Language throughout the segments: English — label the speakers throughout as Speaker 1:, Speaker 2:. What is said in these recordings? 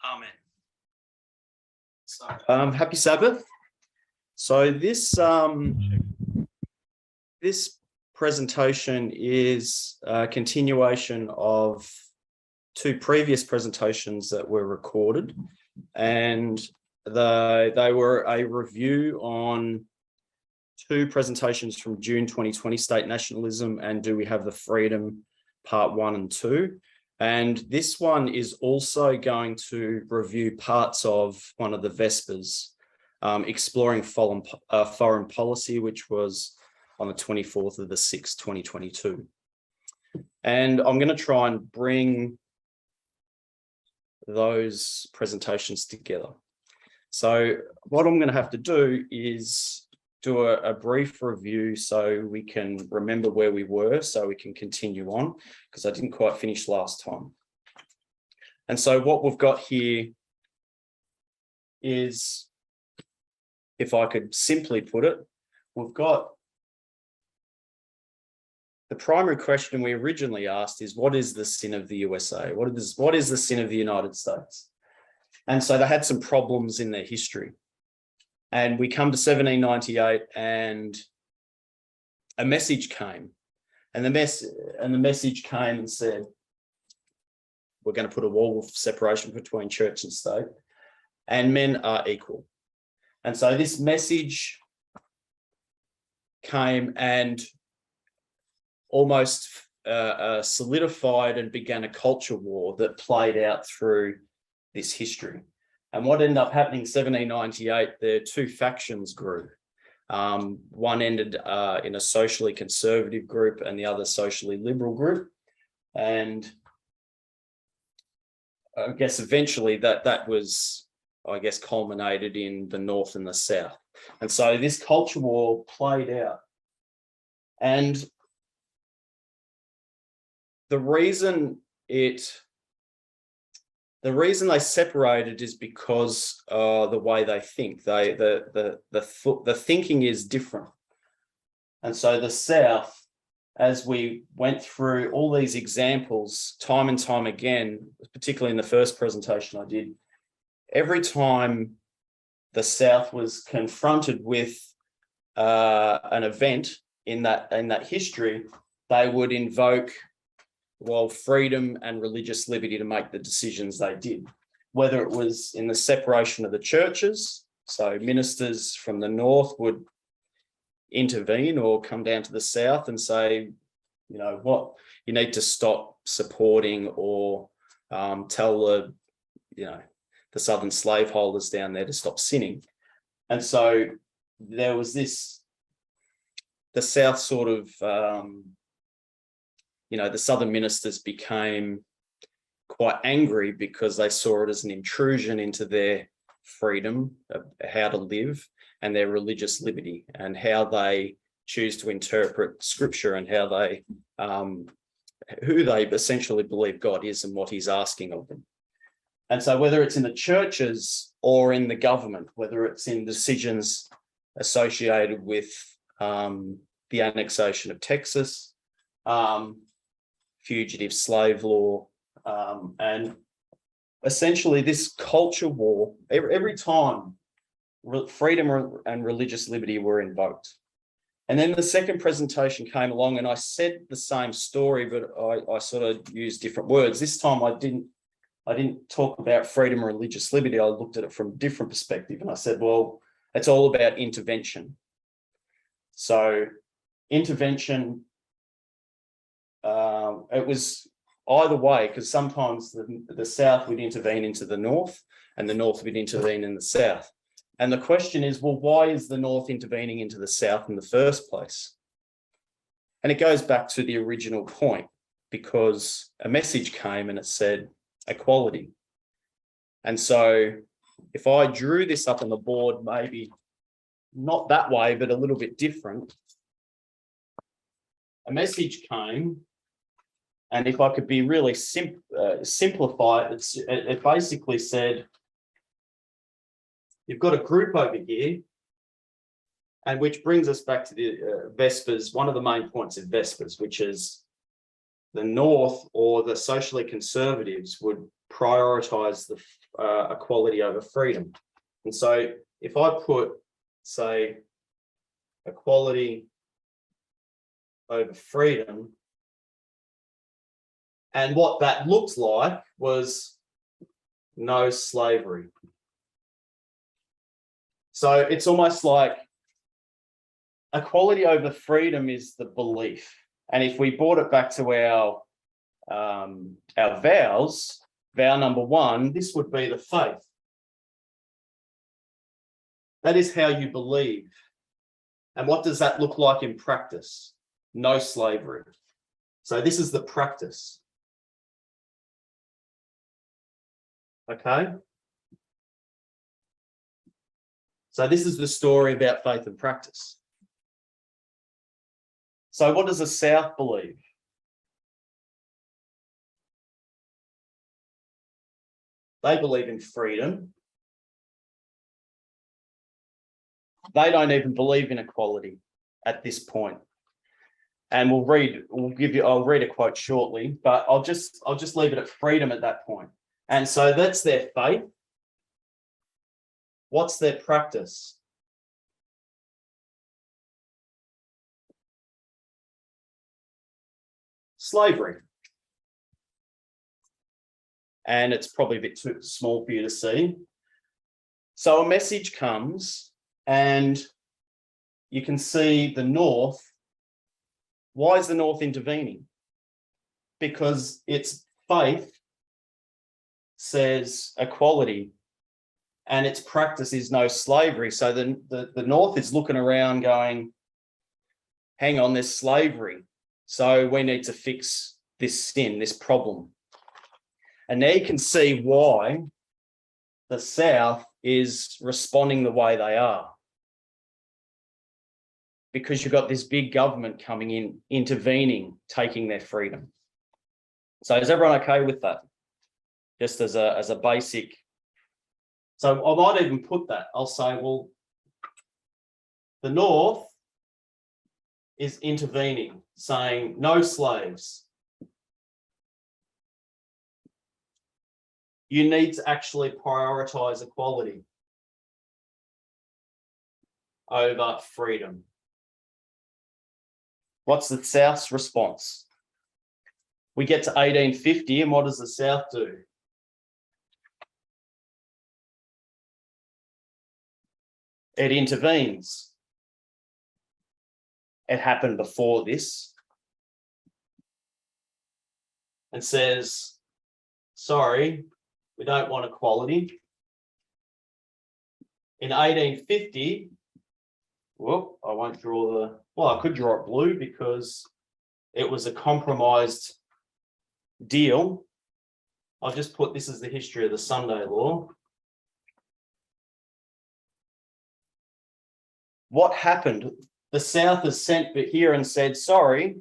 Speaker 1: Amen. So, happy Sabbath. So this presentation is a continuation of two previous presentations that were recorded, and they were a review on two presentations from June 2020, State Nationalism and Do We Have the Freedom, Part 1 and 2. And this one is also going to review parts of one of the Vespers, exploring foreign policy, which was on the 24th of the 6th, 2022. And I'm going to try and bring those presentations together. So what I'm going to have to do is do a brief review so we can remember where we were, so we can continue on, because I didn't quite finish last time. And so what we've got here is, if I could simply put it, we've got the primary question we originally asked is, what is the sin of the USA? What is the sin of the United States? And so they had some problems in their history. And we come to 1798 and a message came. And the message came and said, we're going to put a wall of separation between church and state, and men are equal. And so this message came and almost solidified and began a culture war that played out through this history. And what ended up happening in 1798, the two factions grew. One ended in a socially conservative group and the other socially liberal group. And I guess eventually that was, I guess, culminated in the North and the South. And so this culture war played out. And the reason they separated is because the way they think. The thinking is different. And so the South, as we went through all these examples time and time again, particularly in the first presentation I did, every time the South was confronted with an event in that history, they would invoke, well, freedom and religious liberty to make the decisions they did, whether it was in the separation of the churches. So ministers from the North would intervene or come down to the South and say, you know what, you need to stop supporting or tell the Southern slaveholders down there to stop sinning. And so there was this, the South sort of, the Southern ministers became quite angry because they saw it as an intrusion into their freedom of how to live and their religious liberty and how they choose to interpret scripture and how they, who they essentially believe God is and what he's asking of them. And so whether it's in the churches or in the government, whether it's in decisions associated with the annexation of Texas, fugitive slave law, and essentially this culture war, every time freedom and religious liberty were invoked. And then the second presentation came along and I said the same story, but I sort of used different words. This time I didn't talk about freedom and religious liberty. I looked at it from a different perspective and I said, well, it's all about intervention. So intervention, it was either way, because sometimes the South would intervene into the North and the North would intervene in the South. And the question is, well, why is the North intervening into the South in the first place? And it goes back to the original point, because a message came and it said equality. And so if I drew this up on the board, maybe not that way, but a little bit different, a message came. And if I could be really simplify it, it basically said, you've got a group over here, and which brings us back to the Vespers, one of the main points of Vespers, which is the North or the socially conservatives would prioritize the equality over freedom. And so if I put, say, equality over freedom, and what that looked like was no slavery. So it's almost like equality over freedom is the belief. And if we brought it back to our vows, vow number one, this would be the faith. That is how you believe. And what does that look like in practice? No slavery. So this is the practice. Okay. So this is the story about faith and practice. So what does the South believe? They believe in freedom. They don't even believe in equality at this point. And I'll read a quote shortly, but I'll just leave it at freedom at that point. And so that's their faith. What's their practice? Slavery. And it's probably a bit too small for you to see. So a message comes and you can see the North. Why is the North intervening? Because its faith says equality and its practice is no slavery. So the North is looking around going, hang on, there's slavery. So we need to fix this sin, this problem. And now you can see why the South is responding the way they are. Because you've got this big government coming in, intervening, taking their freedom. So is everyone okay with that? Just as a basic. So I might even put that. I'll say, well, the North is intervening, saying no slaves. You need to actually prioritize equality over freedom. What's the South's response? We get to 1850, and what does the South do? It intervenes. It happened before this. And says, sorry, we don't want equality. In 1850, well, I won't draw the, well, I could draw it blue because it was a compromised deal. I'll just put this as the history of the Sunday Law. What happened? The South has sent here and said, sorry,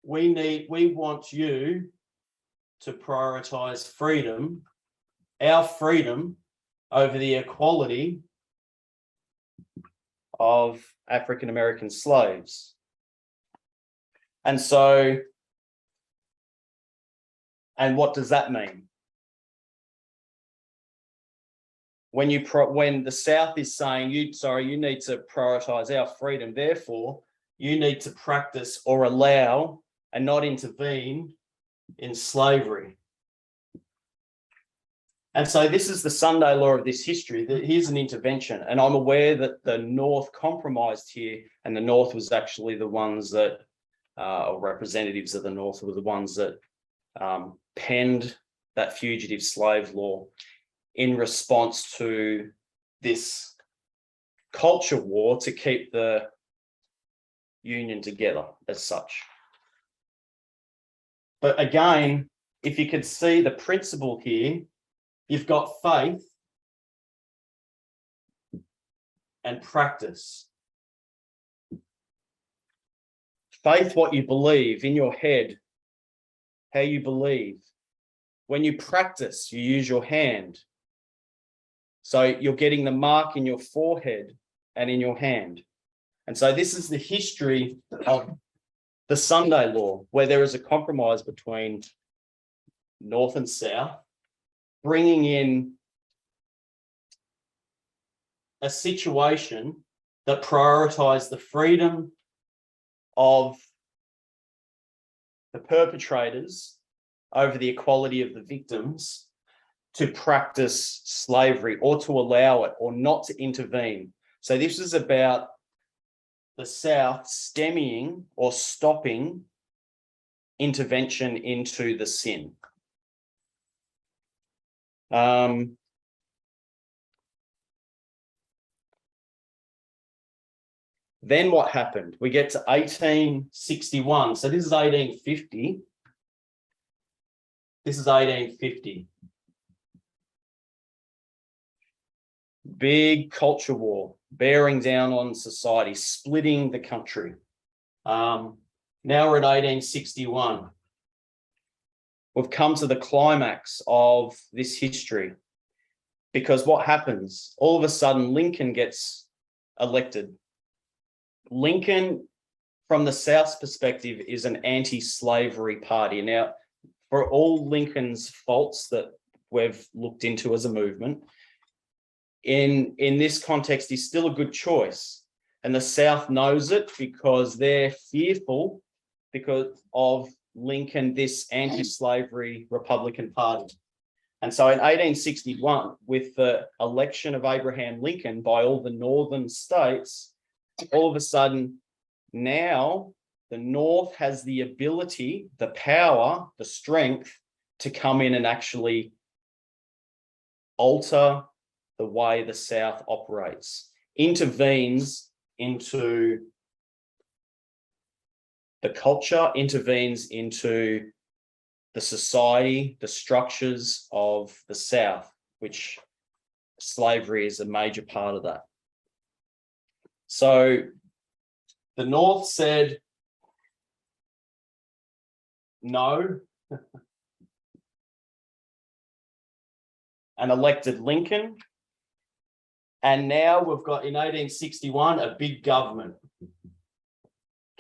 Speaker 1: we want you to prioritize freedom, our freedom over the equality of African American slaves. And so, and what does that mean? When the South is saying, you need to prioritize our freedom, therefore, you need to practice or allow and not intervene in slavery. And so this is the Sunday law of this history. Here's an intervention. And I'm aware that the North compromised here, and the North was actually the ones that, or representatives of the North were the ones that penned that fugitive slave law in response to this culture war to keep the Union together as such. But again, if you could see the principle here, you've got faith and practice. Faith, what you believe in your head, how you believe. When you practice, you use your hand. So you're getting the mark in your forehead and in your hand. And so this is the history of the Sunday law, where there is a compromise between North and South, bringing in a situation that prioritized the freedom of the perpetrators over the equality of the victims to practice slavery or to allow it or not to intervene. So this is about the South stemming or stopping intervention into the sin. Then what happened? We get to 1861. So this is 1850. This is 1850. Big culture war, bearing down on society, splitting the country. Now we're at 1861. We've come to the climax of this history, because what happens? All of a sudden, Lincoln gets elected. Lincoln, from the South's perspective, is an anti-slavery party. Now, for all Lincoln's faults that we've looked into as a movement, in this context, he's still a good choice. And the South knows it because they're fearful because of Lincoln, this anti-slavery Republican Party. And so in 1861, with the election of Abraham Lincoln by all the northern states, all of a sudden, now the North has the ability, the power, the strength to come in and actually alter the way the South operates, intervenes into the culture, intervenes into the society, the structures of the South, which slavery is a major part of that. So the North said no and elected Lincoln. And now we've got, in 1861, a big government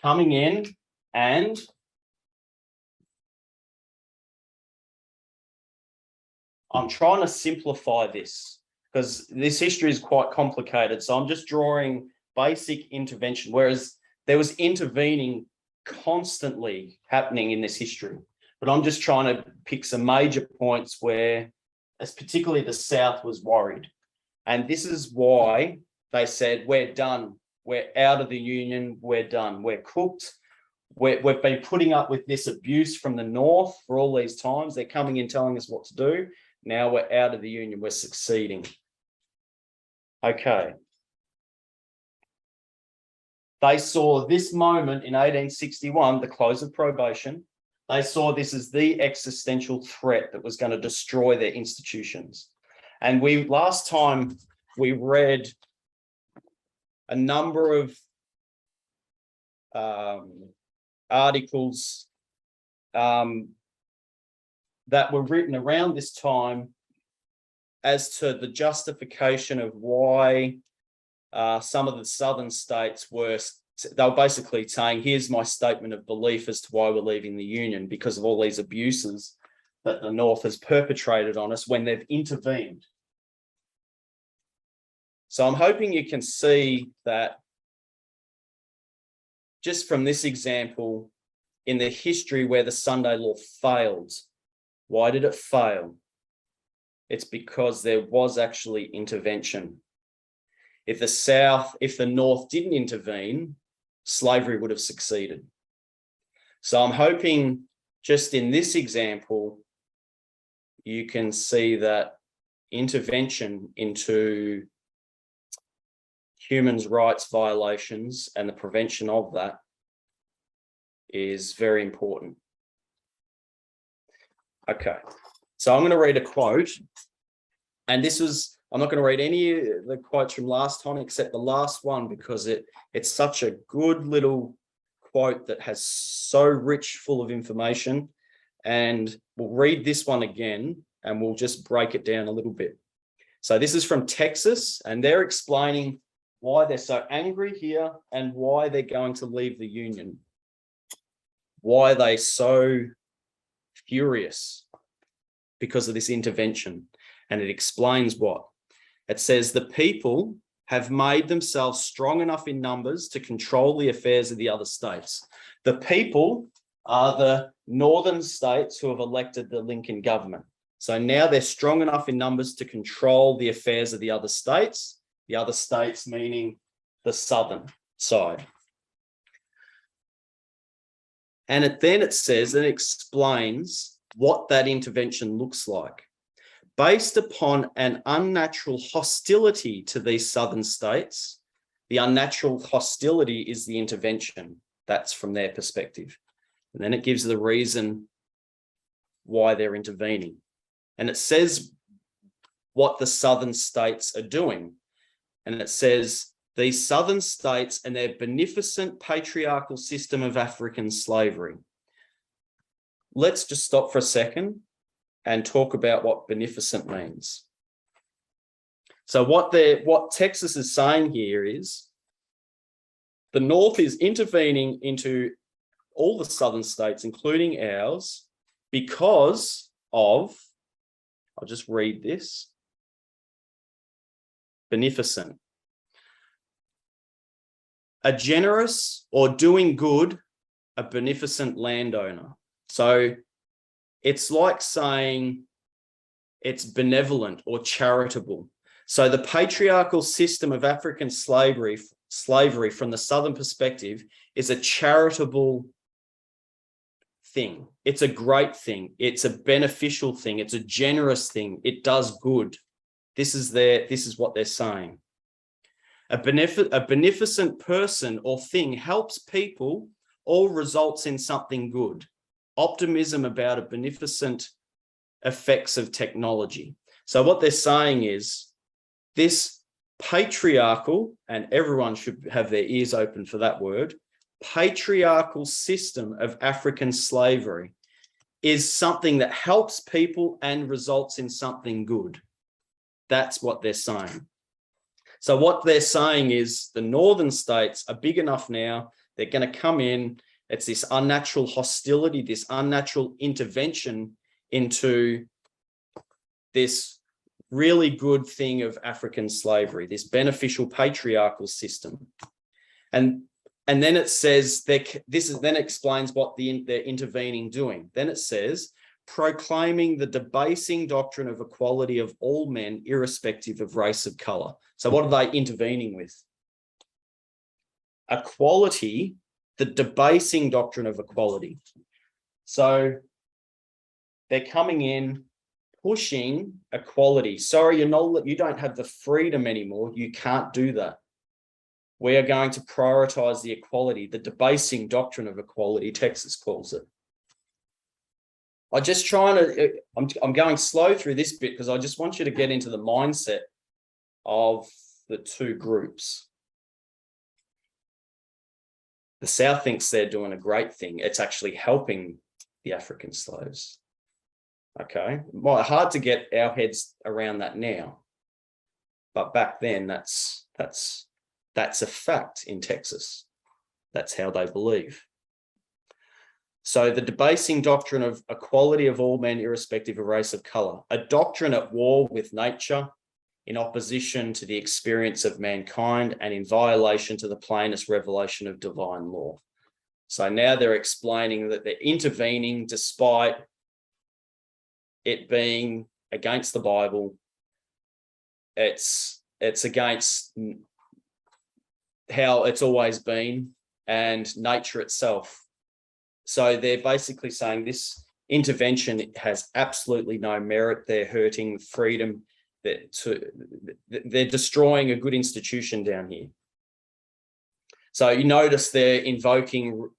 Speaker 1: coming in, and I'm trying to simplify this because this history is quite complicated. So I'm just drawing basic intervention, whereas there was intervening constantly happening in this history. But I'm just trying to pick some major points where, as particularly the South was worried. And this is why they said, we're done. We're out of the Union. We're done. We're cooked. We've been putting up with this abuse from the North for all these times. They're coming in telling us what to do. Now we're out of the Union. We're succeeding. Okay. They saw this moment in 1861, the close of probation. They saw this as the existential threat that was going to destroy their institutions. And last time we read a number of articles that were written around this time as to the justification of why some of the southern states they were basically saying, here's my statement of belief as to why we're leaving the Union, because of all these abuses that the North has perpetrated on us when they've intervened. So I'm hoping you can see that just from this example, in the history where the Sunday law failed. Why did it fail? It's because there was actually intervention. If the North didn't intervene, slavery would have succeeded. So I'm hoping just in this example, you can see that intervention into human rights violations and the prevention of that is very important. Okay, so I'm going to read a quote, and I'm not going to read any of the quotes from last time except the last one, because it's such a good little quote that has so rich, full of information. And we'll read this one again and we'll just break it down a little bit. So this is from Texas, and they're explaining why they're so angry here and why they're going to leave the Union. Why are they so furious? because of this intervention. And it explains what. It says the people have made themselves strong enough in numbers to control the affairs of the other states. The people are the northern states who have elected the Lincoln government. So now they're strong enough in numbers to control the affairs of the other states meaning the southern side. And then it says and explains what that intervention looks like. Based upon an unnatural hostility to these southern states, the unnatural hostility is the intervention. That's from their perspective. And then it gives the reason why they're intervening. And it says what the southern states are doing. And it says these southern states and their beneficent patriarchal system of African slavery. Let's just stop for a second and talk about what beneficent means. So what Texas is saying here is the North is intervening into all the southern states, including ours, because of, I'll just read this, beneficent. A generous or doing good, a beneficent landowner. So it's like saying it's benevolent or charitable. So the patriarchal system of African slavery from the southern perspective is a charitable thing. It's a great thing. It's a beneficial thing. It's a generous thing. It does good. This is what they're saying. A beneficent person or thing helps people or results in something good. Optimism about a beneficent effects of technology. So what they're saying is this patriarchal, and everyone should have their ears open for that word, patriarchal system of African slavery is something that helps people and results in something good. That's what they're saying. So what they're saying is the northern states are big enough now, they're going to come in. It's this unnatural hostility, this unnatural intervention into this really good thing of African slavery, this beneficial patriarchal system. And then it says, then explains what they're intervening doing. Then it says, proclaiming the debasing doctrine of equality of all men, irrespective of race of color. So what are they intervening with? Equality, the debasing doctrine of equality. So they're coming in, pushing equality. Sorry, you don't have the freedom anymore. You can't do that. We are going to prioritize the equality, the debasing doctrine of equality, Texas calls it. I'm going slow through this bit because I just want you to get into the mindset of the two groups. The South thinks they're doing a great thing. It's actually helping the African slaves. Okay, well, hard to get our heads around that now, but back then that's a fact in Texas. That's how they believe. So the debasing doctrine of equality of all men, irrespective of race of color, a doctrine at war with nature, in opposition to the experience of mankind and in violation to the plainest revelation of divine law. So now they're explaining that they're intervening despite it being against the Bible. It's against how it's always been and nature itself. So they're basically saying this intervention has absolutely no merit. They're hurting freedom. They're destroying a good institution down here. So you notice they're invoking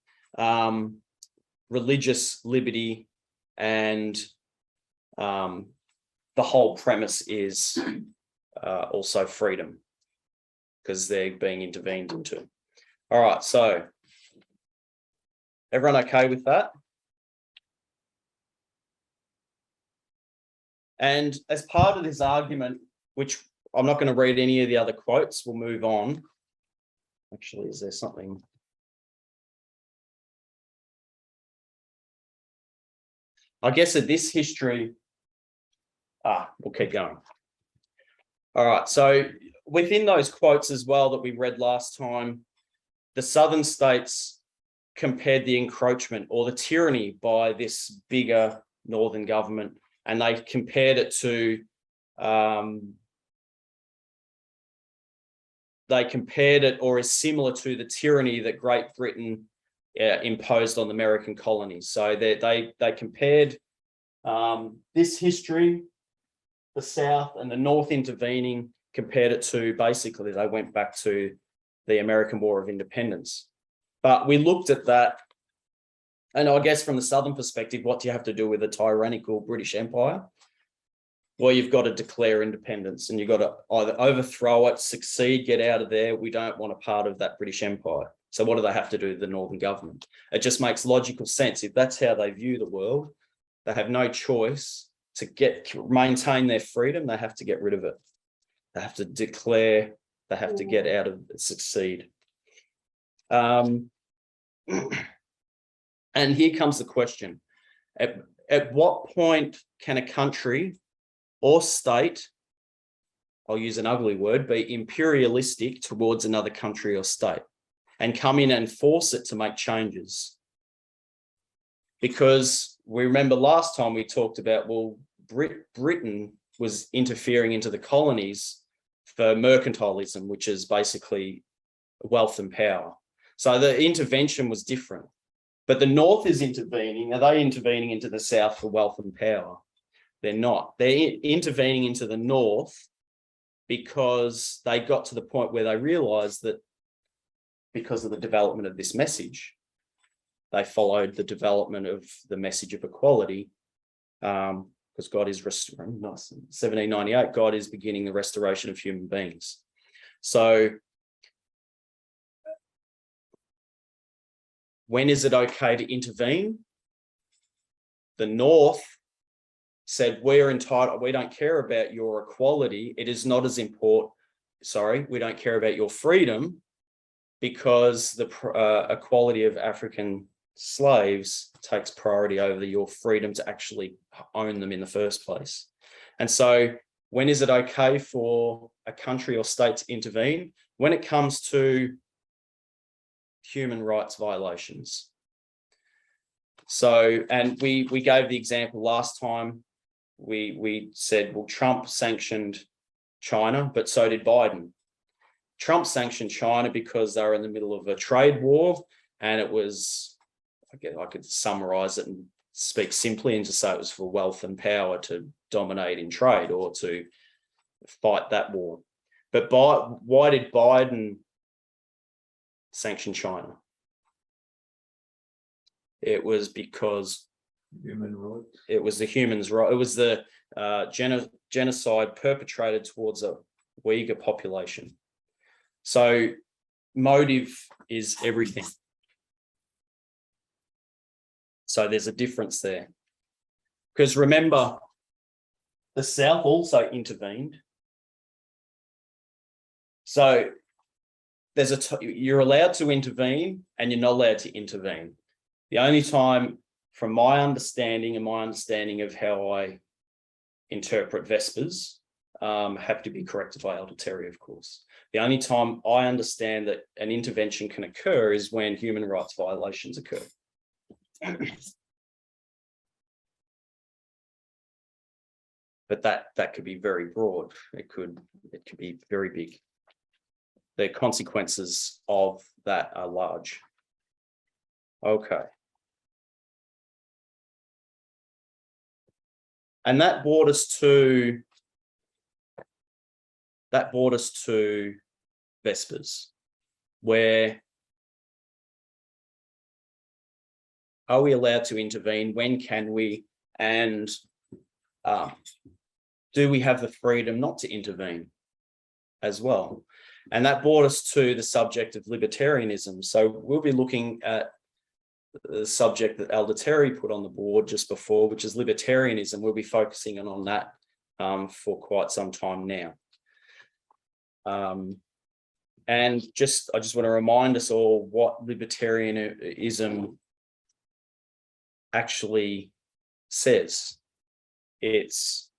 Speaker 1: religious liberty, and the whole premise is also freedom because they're being intervened into. All right, so everyone okay with that? And as part of this argument, which I'm not going to read any of the other quotes, we'll move on. Actually, is there something? I guess at this history, We'll keep going. All right, so within those quotes as well that we read last time, the southern states compared the encroachment or the tyranny by this bigger northern government, and they compared it to or is similar to the tyranny that Great Britain imposed on the American colonies. So they compared this history, the South and the North intervening, compared it to basically they went back to the American War of Independence. But we looked at that, and I guess from the Southern perspective, what do you have to do with a tyrannical British Empire? Well, you've got to declare independence, and you've got to either overthrow it, succeed, get out of there. We don't want a part of that British Empire. So what do they have to do with the Northern government? It just makes logical sense. If that's how they view the world, they have no choice to maintain their freedom. They have to get rid of it. They have to declare, they have to get out of it, succeed. And here comes the question. At what point can a country or state, I'll use an ugly word, be imperialistic towards another country or state and come in and force it to make changes? Because we remember last time we talked about, well, Britain was interfering into the colonies for mercantilism, which is basically wealth and power. So the intervention was different. But the North is intervening. Are they intervening into the South for wealth and power? They're not. They're intervening into the North because they got to the point where they realized that because of the development of this message, they followed the development of the message of equality, because God is restoring, 1798, God is beginning the restoration of human beings. So when is it okay to intervene? The North said, we're entitled, we don't care about your equality. It is not as important. Sorry, we don't care about your freedom, because the equality of African slaves takes priority over your freedom to actually own them in the first place. And so when is it okay for a country or state to intervene? When it comes to human rights violations. So, and we gave the example last time. We said, well, Trump sanctioned China, but so did Biden. Trump sanctioned China because they were in the middle of a trade war, and it was, I could summarize it and speak simply and just say it was for wealth and power to dominate in trade or to fight that war. But why did Biden sanction China? It was because
Speaker 2: human rights.
Speaker 1: It was the humans' right. It was the genocide perpetrated towards a Uyghur population. So motive is everything. So there's a difference there. Because remember, the South also intervened. So there's you're allowed to intervene and you're not allowed to intervene. The only time, from my understanding and my understanding of how I interpret Vespers, have to be corrected by Elder Terry, of course. The only time I understand that an intervention can occur is when human rights violations occur. But that could be very broad. It could be very big. The consequences of that are large. Okay. And that brought us to Vespers, where are we allowed to intervene? When can we? And do we have the freedom not to intervene as well? And that brought us to the subject of libertarianism. So we'll be looking at the subject that Elder Terry put on the board just before, which is libertarianism. We'll be focusing on that for quite some time now. And I just want to remind us all what libertarianism actually says. It's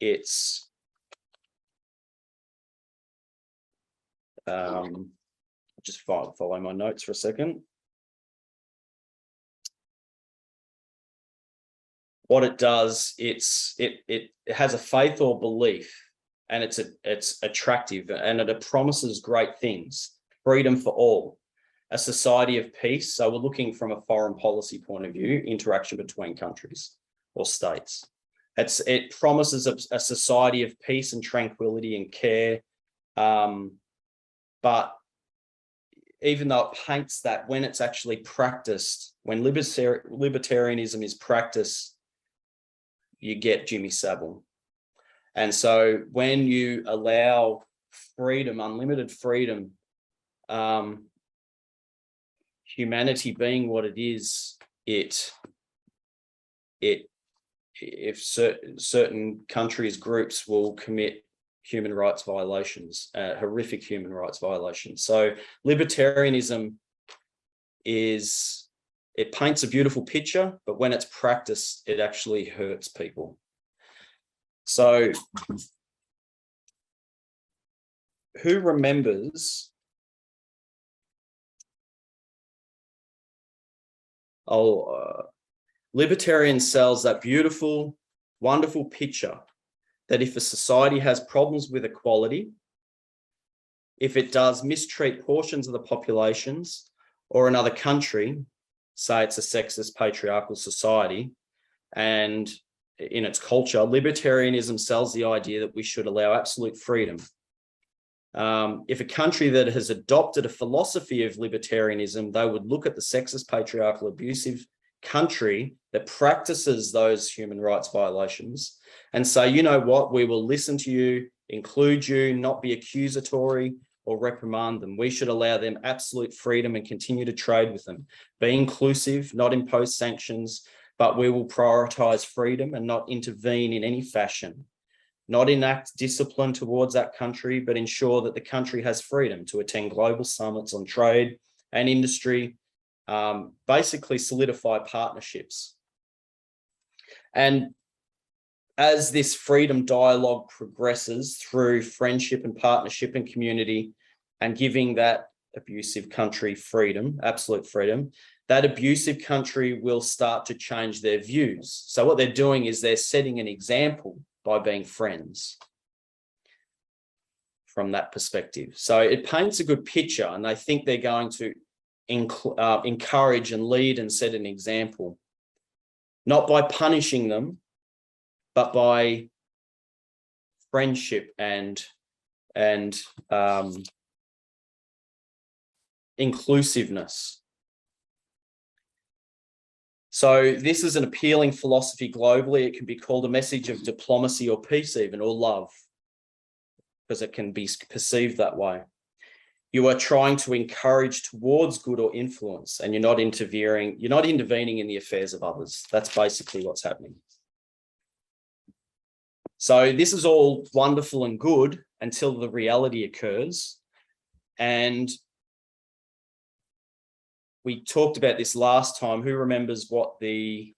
Speaker 1: it's just follow my notes for a second. What it does, it has a faith or belief, and it's attractive, and it promises great things: freedom for all, a society of peace. So we're looking from a foreign policy point of view, interaction between countries or states. It promises a society of peace and tranquility and care, but even though it paints that, when it's actually practiced, when libertarianism is practiced, you get Jimmy Savile. And so when you allow freedom, unlimited freedom, humanity being what it is, if certain countries, groups will commit human rights violations, horrific human rights violations. So libertarianism it paints a beautiful picture, but when it's practiced, it actually hurts people. So who remembers? Libertarian sells that beautiful, wonderful picture that if a society has problems with equality, if it does mistreat portions of the populations, or another country, say it's a sexist, patriarchal society, and in its culture, libertarianism sells the idea that we should allow absolute freedom. If a country that has adopted a philosophy of libertarianism, they would look at the sexist, patriarchal, abusive country that practices those human rights violations and say, you know what, we will listen to you, include you, not be accusatory or reprimand them. We should allow them absolute freedom and continue to trade with them. Be inclusive, not impose sanctions, but we will prioritize freedom and not intervene in any fashion. Not enact discipline towards that country, but ensure that the country has freedom to attend global summits on trade and industry, basically solidify partnerships. And as this freedom dialogue progresses through friendship and partnership and community, and giving that abusive country freedom, absolute freedom, that abusive country will start to change their views. So what they're doing is they're setting an example by being friends from that perspective. So it paints a good picture, and they think they're going to encourage and lead and set an example, not by punishing them, but by friendship and inclusiveness. So this is an appealing philosophy globally. It can be called a message of diplomacy or peace even, or love, because it can be perceived that way. You are trying to encourage towards good or influence, and you're not intervening in the affairs of others. That's basically what's happening. So this is all wonderful and good until the reality occurs. And we talked about this last time. Who remembers what the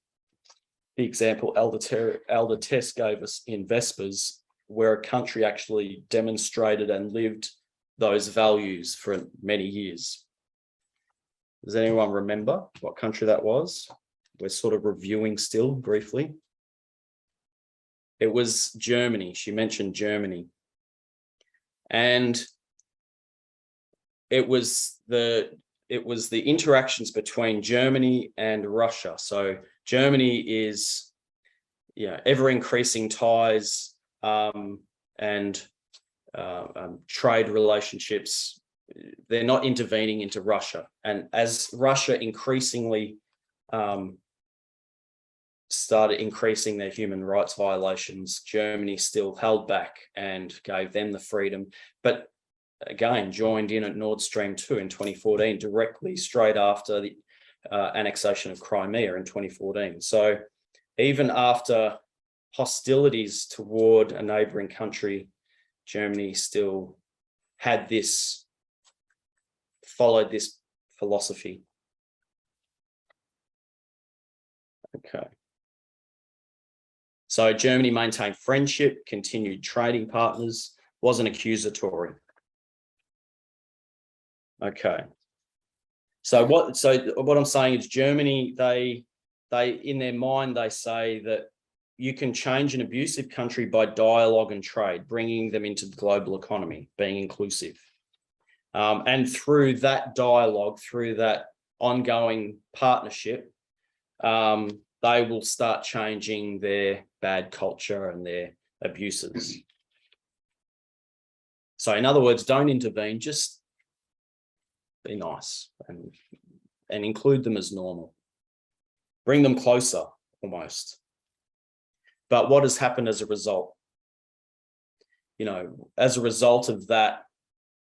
Speaker 1: example Elder Tess gave us in Vespers, where a country actually demonstrated and lived those values for many years? Does anyone remember what country that was? We're sort of reviewing still briefly. It was Germany. She mentioned Germany. And it was the interactions between Germany and Russia. So Germany is, ever increasing ties and trade relationships. They're not intervening into Russia. And as Russia increasingly started increasing their human rights violations, Germany still held back and gave them the freedom. But again, joined in at Nord Stream 2 in 2014, directly straight after the annexation of Crimea in 2014. So even after hostilities toward a neighboring country, Germany still had followed this philosophy. Okay. So Germany maintained friendship, continued trading partners, wasn't accusatory. Okay. So what I'm saying is Germany, they in their mind, they say that you can change an abusive country by dialogue and trade, bringing them into the global economy, being inclusive. And through that dialogue, through that ongoing partnership, they will start changing their bad culture and their abuses. So in other words, don't intervene, just be nice and include them as normal. Bring them closer, almost. But what has happened as a result? You know, as a result of that,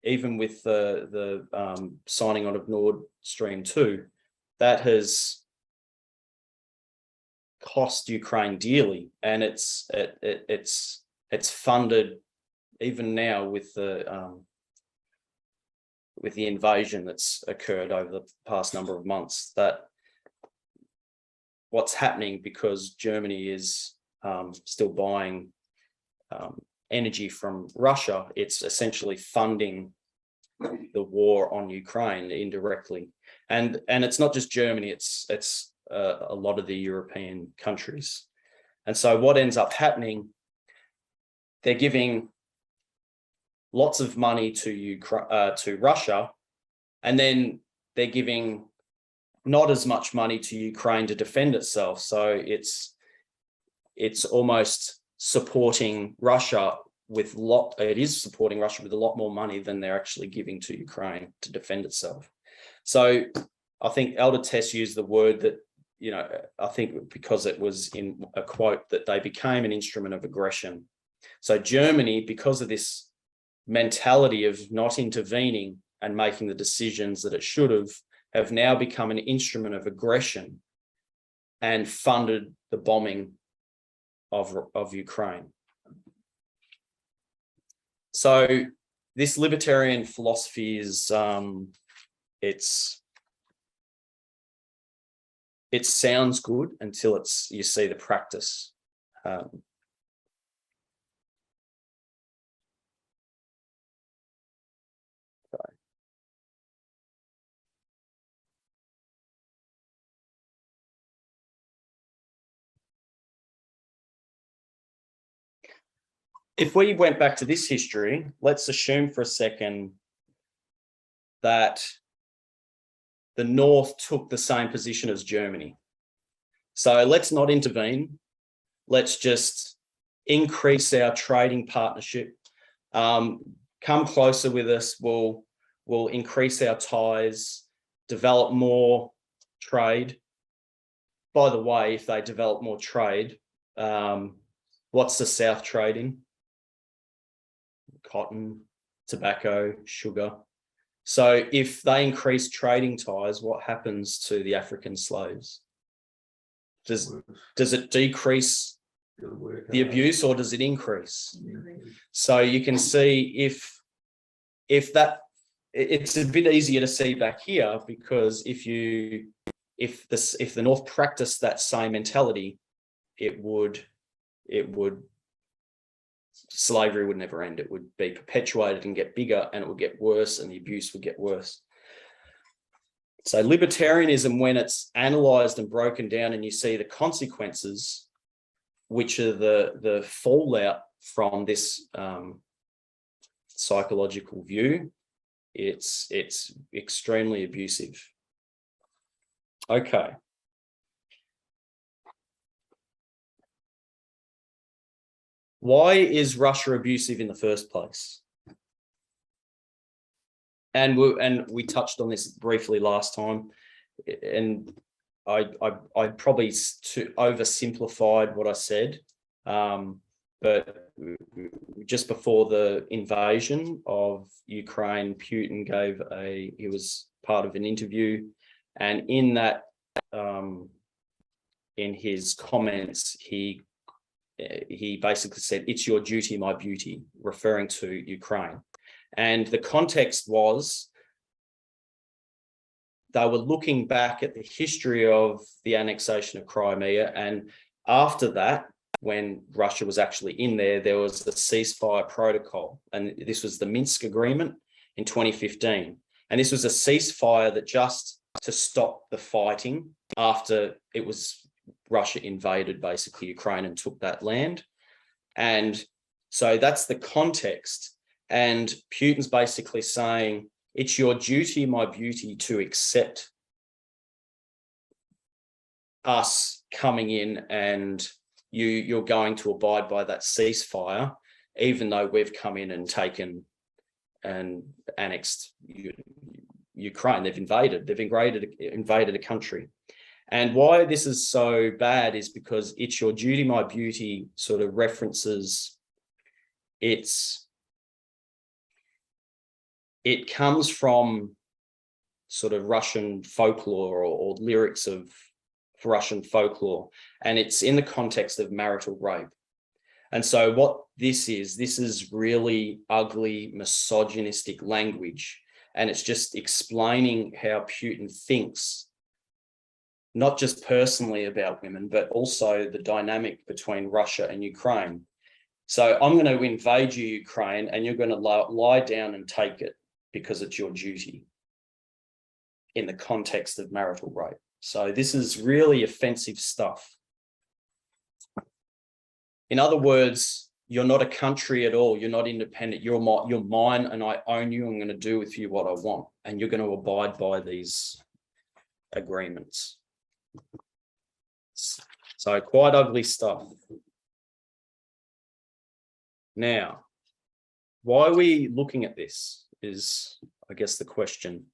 Speaker 1: even with the signing on of Nord Stream 2, that has cost Ukraine dearly, and it's funded even now with the invasion that's occurred over the past number of months. That what's happening, because Germany is still buying energy from Russia, it's essentially funding the war on Ukraine indirectly. And it's not just Germany, it's a lot of the European countries. And so what ends up happening, they're giving lots of money to Russia, and then they're giving not as much money to Ukraine to defend itself. So it's almost supporting Russia with supporting Russia with a lot more money than they're actually giving to Ukraine to defend itself. So I think Elder Tess used the word that, you know, I think because it was in a quote, that they became an instrument of aggression. So Germany, because of this mentality of not intervening and making the decisions that it should have now become an instrument of aggression and funded the bombing of Ukraine. So this libertarian philosophy is it sounds good until you see the practice. If we went back to this history, let's assume for a second that the North took the same position as Germany. So let's not intervene. Let's just increase our trading partnership. Come closer with us. We'll increase our ties, develop more trade. By the way, if they develop more trade, what's the South trading? Cotton, tobacco, sugar. So if they increase trading ties, what happens to the African slaves? Does it decrease the abuse, or does it increase? So you can see if that, it's a bit easier to see back here, because if the North practiced that same mentality, slavery would never end. It would be perpetuated and get bigger, and it would get worse, and the abuse would get worse. So libertarianism, when it's analysed and broken down and you see the consequences, which are the fallout from this psychological view, it's extremely abusive. Okay. Why is Russia abusive in the first place? And we touched on this briefly last time, and I probably oversimplified what I said, but just before the invasion of Ukraine, Putin he was part of an interview, and in that, in his comments, he basically said, "It's your duty, my beauty," referring to Ukraine. And the context was they were looking back at the history of the annexation of Crimea, and after that, when Russia was actually in there was the ceasefire protocol. And this was the Minsk Agreement in 2015. And this was a ceasefire that just to stop the fighting after it was Russia invaded basically Ukraine and took that land. And so that's the context. And Putin's basically saying, it's your duty, my beauty, to accept us coming in and you're going to abide by that ceasefire, even though we've come in and taken and annexed Ukraine. They've invaded a country. And why this is so bad is because it's your duty, my beauty sort of references it comes from sort of Russian folklore or lyrics of Russian folklore, and it's in the context of marital rape. And so what this is really ugly, misogynistic language. And it's just explaining how Putin thinks, not just personally about women, but also the dynamic between Russia and Ukraine. So I'm going to invade you, Ukraine, and you're going to lie down and take it because it's your duty in the context of marital rape. So this is really offensive stuff. In other words, you're not a country at all. You're not independent. You're mine, and I own you. I'm going to do with you what I want, and you're going to abide by these agreements. So quite ugly stuff. Now, why are we looking at this is, I guess, the question.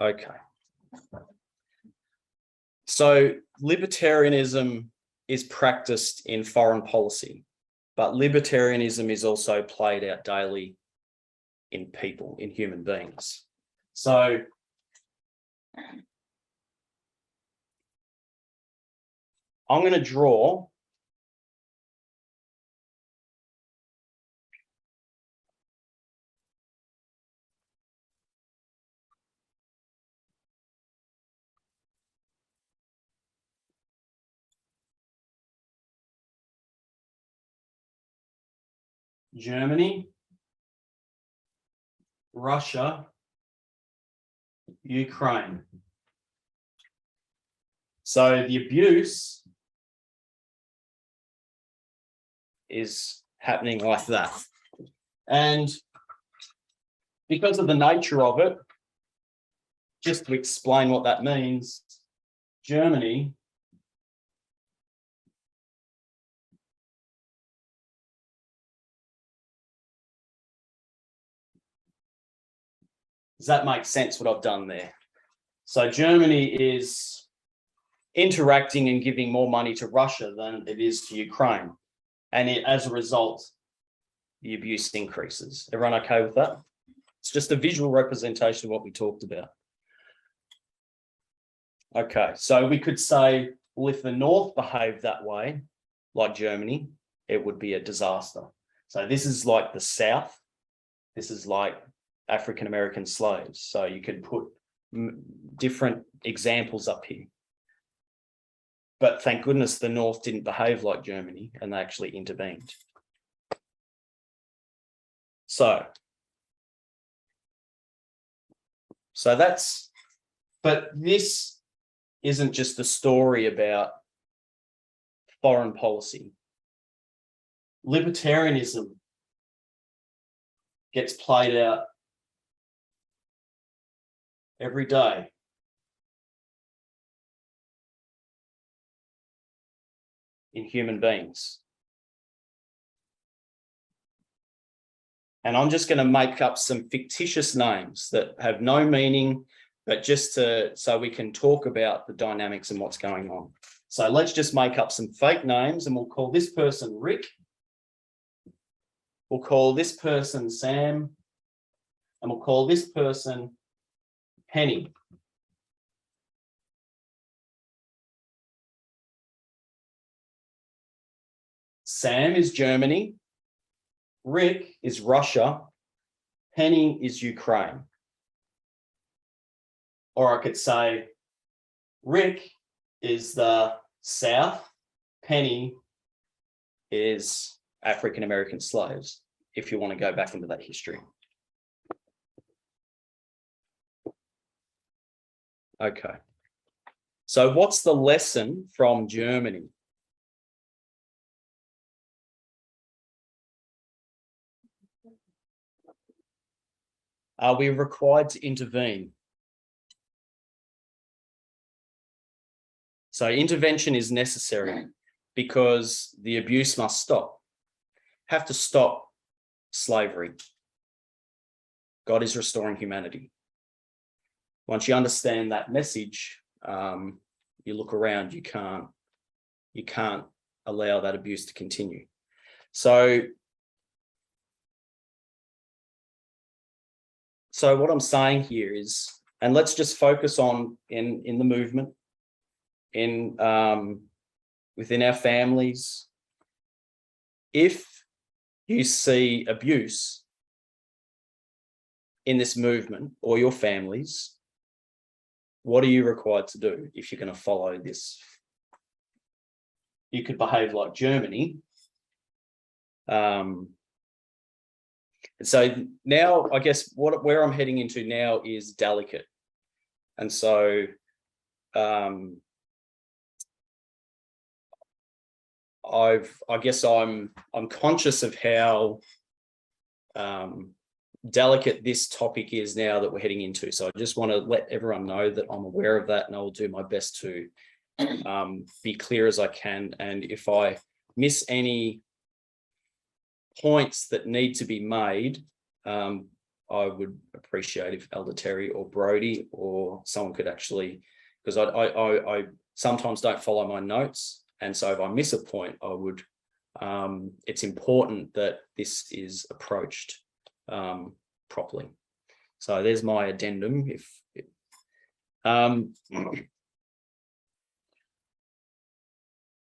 Speaker 1: Okay. So libertarianism is practiced in foreign policy, but libertarianism is also played out daily in people, in human beings. So I'm going to draw Germany, Russia, Ukraine. So the abuse is happening like that. And because of the nature of it, just to explain what that means, Germany does that make sense what I've done there? So Germany is interacting and giving more money to Russia than it is to Ukraine. And as a result, the abuse increases. Everyone okay with that? It's just a visual representation of what we talked about. Okay, so we could say, well, if the North behaved that way, like Germany, it would be a disaster. So this is like the South. This is like African-American slaves. So you could put different examples up here. But thank goodness the North didn't behave like Germany and they actually intervened. So that's, but this isn't just a story about foreign policy. Libertarianism gets played out every day. In human beings. And I'm just going to make up some fictitious names that have no meaning, but just so we can talk about the dynamics and what's going on. So let's just make up some fake names and we'll call this person Rick. We'll call this person Sam. And we'll call this person Penny. Sam is Germany, Rick is Russia, Penny is Ukraine. Or I could say Rick is the South, Penny is African American slaves, if you want to go back into that history. Okay. So what's the lesson from Germany? Are we required to intervene? So intervention is necessary because the abuse must stop. Have to stop slavery. God is restoring humanity. Once you understand that message, you look around, you can't allow that abuse to continue. So what I'm saying here is, and let's just focus on in the movement, within our families. If you see abuse in this movement or your families, what are you required to do if you're going to follow this? You could behave like Germany. So now, I guess where I'm heading into now is delicate. And so I guess I'm conscious of how delicate this topic is now that we're heading into. So I just want to let everyone know that I'm aware of that, and I will do my best to be clear as I can. And if I miss any points that need to be made, I would appreciate if Elder Terry or Brody or someone could actually, because I sometimes don't follow my notes. And so if I miss a point, I would, it's important that this is approached properly. So there's my addendum.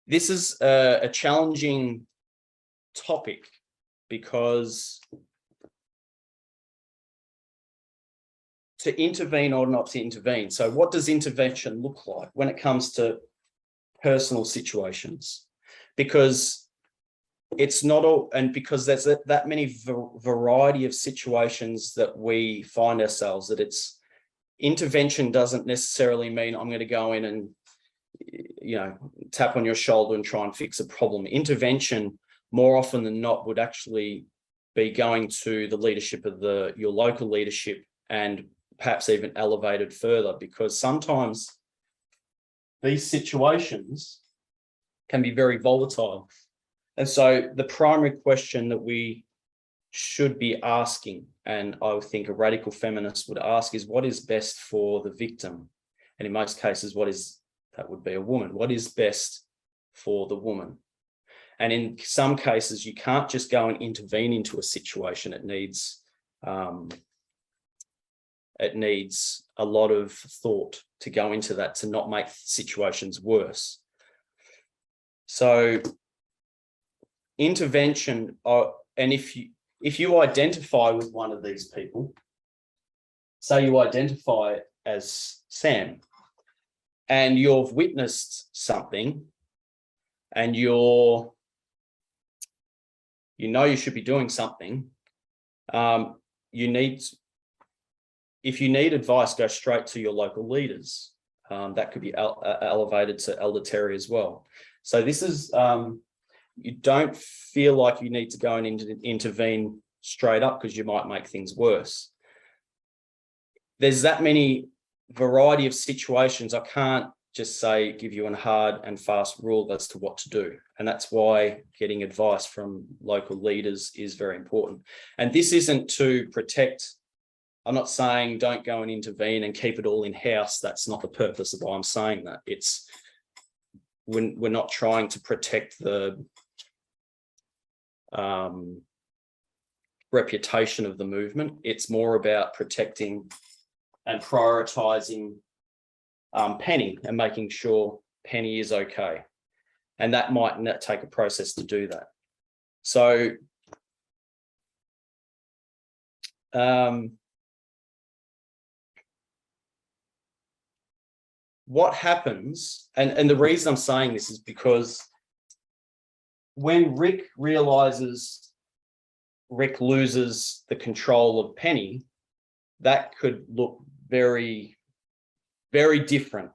Speaker 1: This is a challenging topic because to intervene or not to intervene. So what does intervention look like when it comes to personal situations? Because it's not all, and because there's that many variety of situations that we find ourselves, that it's intervention doesn't necessarily mean I'm going to go in and, you know, tap on your shoulder and try and fix a problem. Intervention, more often than not, would actually be going to the leadership of your local leadership, and perhaps even elevated further, because sometimes these situations can be very volatile. And so the primary question that we should be asking, and I would think a radical feminist would ask, is what is best for the victim? And in most cases, that would be a woman. What is best for the woman? And in some cases, you can't just go and intervene into a situation. It needs a lot of thought to go into that, to not make situations worse. So intervention, and if you identify with one of these people, say you identify as Sam, and you've witnessed something, and you know you should be doing something, if you need advice, go straight to your local leaders. That could be elevated to Elder Terry as well. So this is, you don't feel like you need to go and intervene straight up, because you might make things worse. There's that many variety of situations. I can't just give you a hard and fast rule as to what to do. And that's why getting advice from local leaders is very important. And this isn't to protect. I'm not saying don't go and intervene and keep it all in-house. That's not the purpose of why I'm saying that. It's we're not trying to protect the reputation of the movement. It's more about protecting and prioritizing Penny and making sure Penny is okay. And that might take a process to do that. So what happens, and the reason I'm saying this is because when Rick loses the control of Penny, that could look very, very different.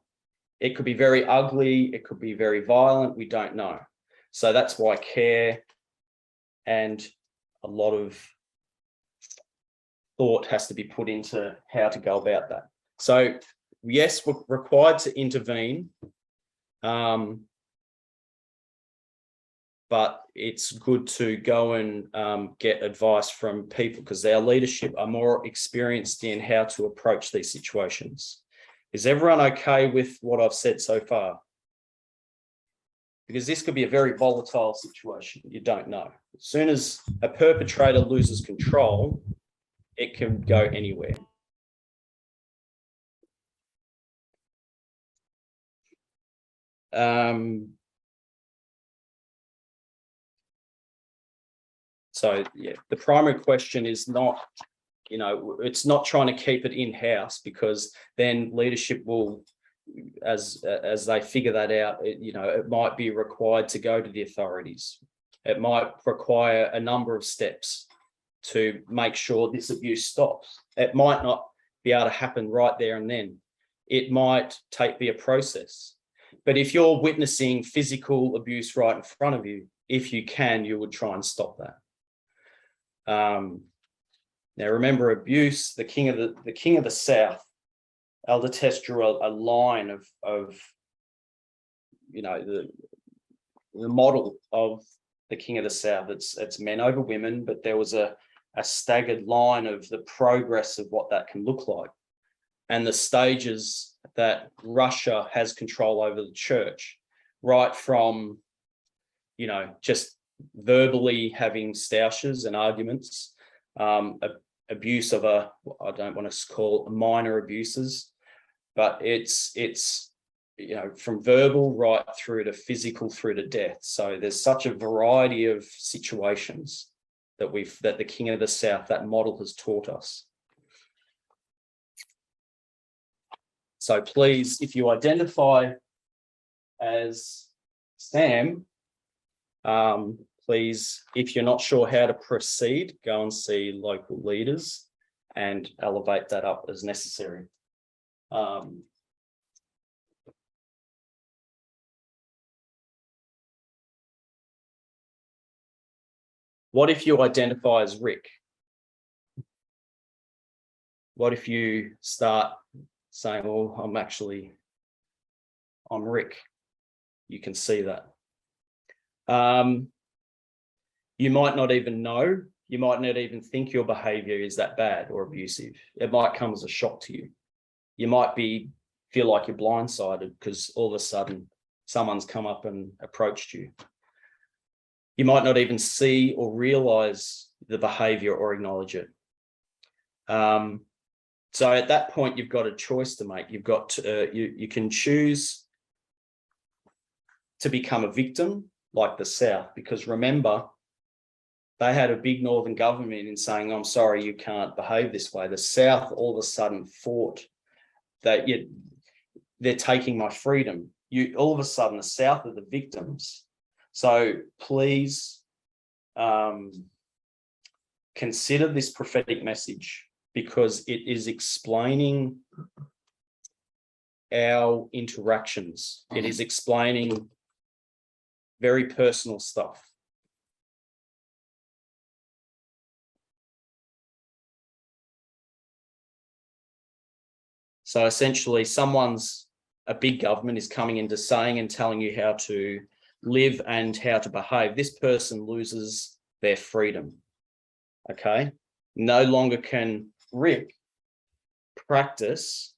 Speaker 1: It could be very ugly. It could be very violent. We don't know. So that's why care and a lot of thought has to be put into how to go about that. So yes, we're required to intervene, but it's good to go and get advice from people, because our leadership are more experienced in how to approach these situations. Is everyone okay with what I've said so far? Because this could be a very volatile situation. You don't know. As soon as a perpetrator loses control, it can go anywhere. So yeah, the primary question is not, it's not trying to keep it in-house, because then leadership will, as they figure that out, it might be required to go to the authorities. It might require a number of steps to make sure this abuse stops. It might not be able to happen right there and then. It might be a process. But if you're witnessing physical abuse right in front of you, if you can, you would try and stop that. Now remember, abuse, the king of the South, Elder Tess drew a line of the model of the king of the South. It's men over women, but there was a staggered line of the progress of what that can look like, and the stages that Russia has control over the church, right from just verbally having stoushes and arguments, abuse of I don't want to call minor abuses, but it's from verbal right through to physical, through to death. So there's such a variety of situations that the King of the South, that model, has taught us. So please, if you identify as Sam, please, if you're not sure how to proceed, go and see local leaders and elevate that up as necessary. What if you identify as Rick? What if you start saying, well, I'm Rick? You can see that. You might not even know, you might not even think your behavior is that bad or abusive. It might come as a shock to you. You might feel like you're blindsided because all of a sudden someone's come up and approached you. You might not even see or realize the behavior or acknowledge it. So at that point, you've got a choice to make. You've got to, you can choose to become a victim like the South, because remember, they had a big northern government in saying, I'm sorry, you can't behave this way. The South all of a sudden fought that they're taking my freedom. All of a sudden, the South are the victims. So please consider this prophetic message, because it is explaining our interactions. It is explaining very personal stuff. So essentially, a big government is coming into saying and telling you how to live and how to behave. This person loses their freedom, okay? No longer can Rick practice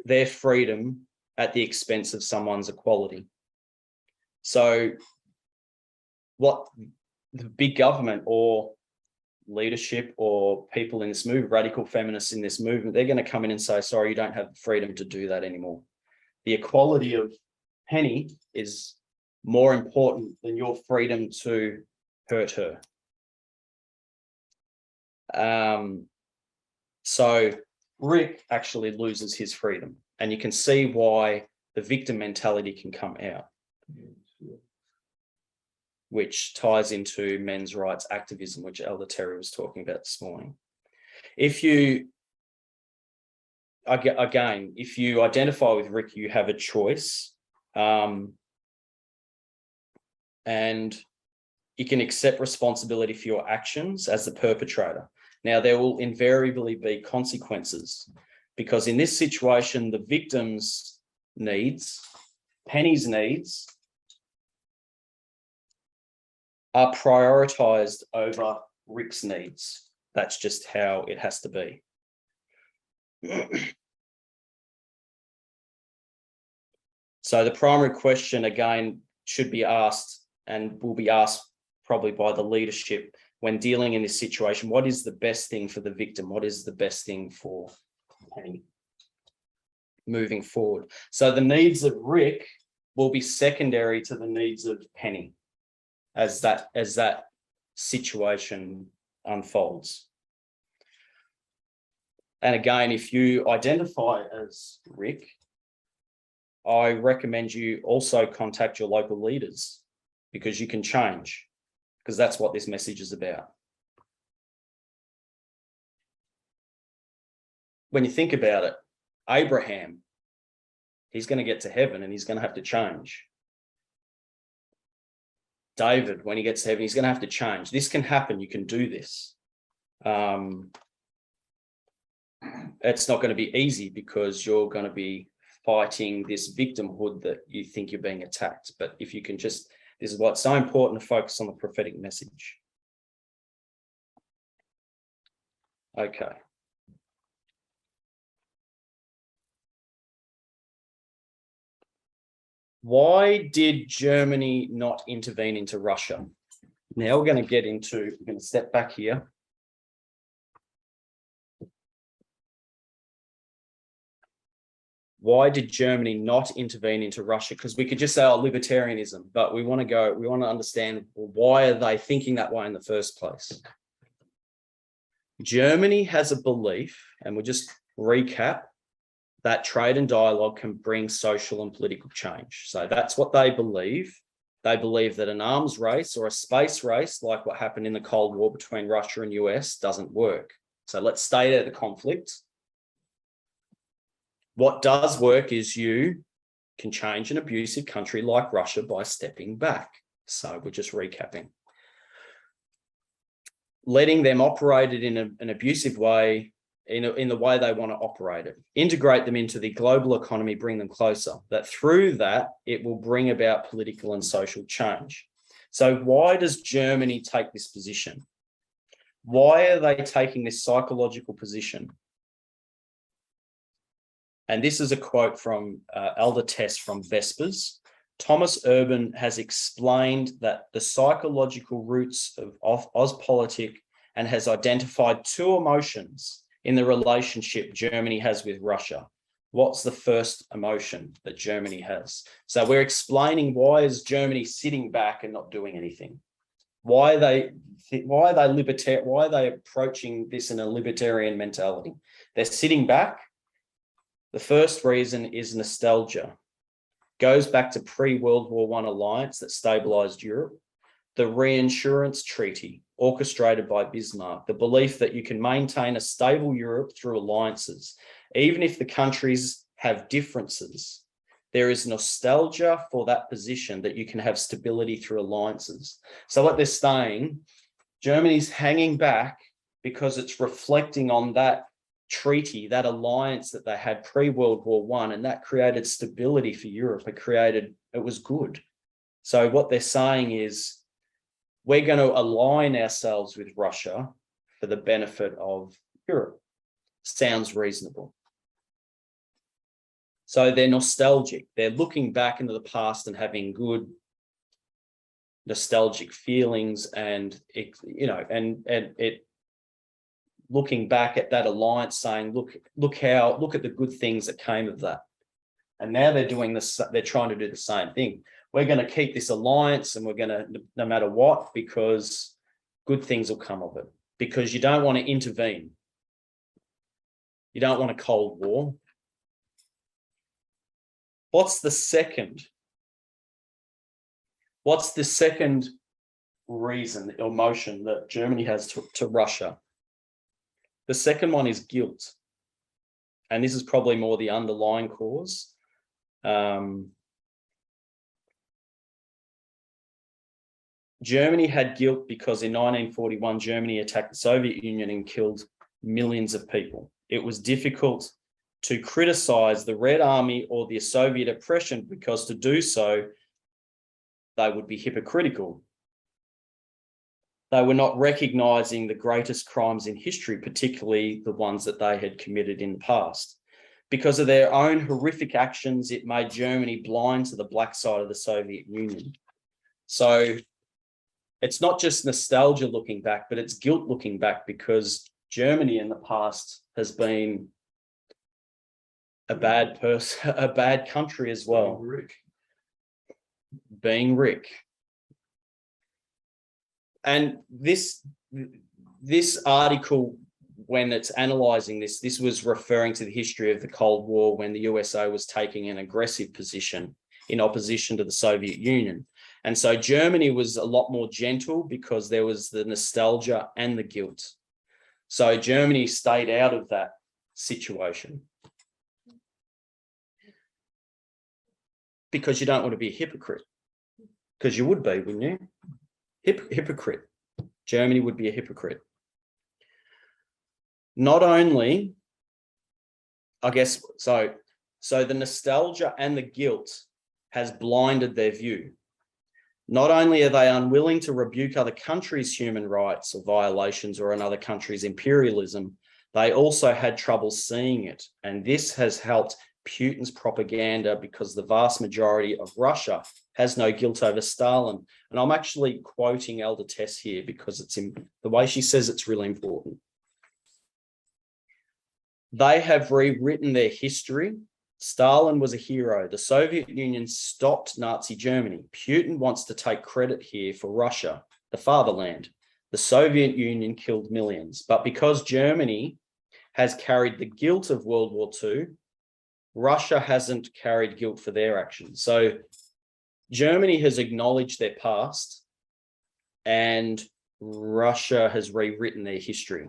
Speaker 1: their freedom at the expense of someone's equality. So what the big government or leadership or people in this movement, radical feminists in this movement, they're going to come in and say, sorry, you don't have the freedom to do that anymore. The equality of Penny is more important than your freedom to hurt her. So Rick actually loses his freedom, and you can see why the victim mentality can come out, which ties into men's rights activism, which Elder Terry was talking about this morning. If you identify with Rick, you have a choice, and you can accept responsibility for your actions as the perpetrator. Now, there will invariably be consequences, because in this situation, the victim's needs, Penny's needs, are prioritized over Rick's needs. That's just how it has to be. So the primary question, again, should be asked, and will be asked probably by the leadership when dealing in this situation: what is the best thing for the victim? What is the best thing for Penny moving forward? So the needs of Rick will be secondary to the needs of Penny as that situation unfolds. And again, if you identify as Rick, I recommend you also contact your local leaders, because you can change, because that's what this message is about. When you think about it, Abraham, he's going to get to heaven and he's going to have to change. David, when he gets to heaven, he's going to have to change. This can happen. You can do this. It's not going to be easy, because you're going to be fighting this victimhood that you think you're being attacked. But if you can this is why it's so important to focus on the prophetic message. Okay. Why did Germany not intervene into Russia? Now we're going to step back here. Why did Germany not intervene into Russia? Because we could just say, libertarianism, but we want to understand, why are they thinking that way in the first place? Germany has a belief, and we'll just recap, that trade and dialogue can bring social and political change. So that's what they believe. They believe that an arms race or a space race, like what happened in the Cold War between Russia and US, doesn't work. So let's stay at the conflict. What does work is you can change an abusive country like Russia by stepping back. So we're just recapping. Letting them operate it in an abusive way, in the way they want to operate it. Integrate them into the global economy, bring them closer. That through that, it will bring about political and social change. So why does Germany take this position? Why are they taking this psychological position? And this is a quote from Elder Tess from Vespers. Thomas Urban has explained that the psychological roots of Ostpolitik, and has identified two emotions in the relationship Germany has with Russia. What's the first emotion that Germany has? So we're explaining, why is Germany sitting back and not doing anything? Why are they approaching this in a libertarian mentality? They're sitting back. The first reason is nostalgia. Goes back to pre-World War I alliance that stabilized Europe. The reinsurance treaty orchestrated by Bismarck. The belief that you can maintain a stable Europe through alliances. Even if the countries have differences, there is nostalgia for that position, that you can have stability through alliances. So what they're saying, Germany's hanging back because it's reflecting on that treaty, that alliance that they had pre-World War I, and that created stability for Europe. It was good. So what they're saying is, we're going to align ourselves with Russia for the benefit of Europe. Sounds reasonable. So they're nostalgic. They're looking back into the past and having good nostalgic feelings, and looking back at that alliance, saying, look at the good things that came of that. And now they're doing this, they're trying to do the same thing. We're going to keep this alliance and we're going to, no matter what, because good things will come of it. Because you don't want to intervene. You don't want a Cold War. What's the second? What's the second reason or motion that Germany has to Russia? The second one is guilt. And this is probably more the underlying cause. Germany had guilt because in 1941, Germany attacked the Soviet Union and killed millions of people. It was difficult to criticize the Red Army or the Soviet oppression because to do so, they would be hypocritical. They were not recognizing the greatest crimes in history, particularly the ones that they had committed in the past. Because of their own horrific actions, it made Germany blind to the black side of the Soviet Union. So it's not just nostalgia looking back, but it's guilt looking back because Germany in the past has been a bad person, a bad country as well. Being Rick. And this article, when it's analysing this was referring to the history of the Cold War when the USA was taking an aggressive position in opposition to the Soviet Union. And so Germany was a lot more gentle because there was the nostalgia and the guilt. So Germany stayed out of that situation. Because you don't want to be a hypocrite. Because you would be, wouldn't you? Hypocrite. Germany would be a hypocrite. Not only, I guess, so the nostalgia and the guilt has blinded their view. Not only are they unwilling to rebuke other countries' human rights or violations or another country's imperialism, they also had trouble seeing it. And this has helped Putin's propaganda because the vast majority of Russia has no guilt over Stalin. And I'm actually quoting Elder Tess here because it's in the way she says it's really important. They have rewritten their history. Stalin was a hero. The Soviet Union stopped Nazi Germany. Putin wants to take credit here for Russia, the fatherland. The Soviet Union killed millions. But because Germany has carried the guilt of World War II, Russia hasn't carried guilt for their actions. So Germany has acknowledged their past and Russia has rewritten their history.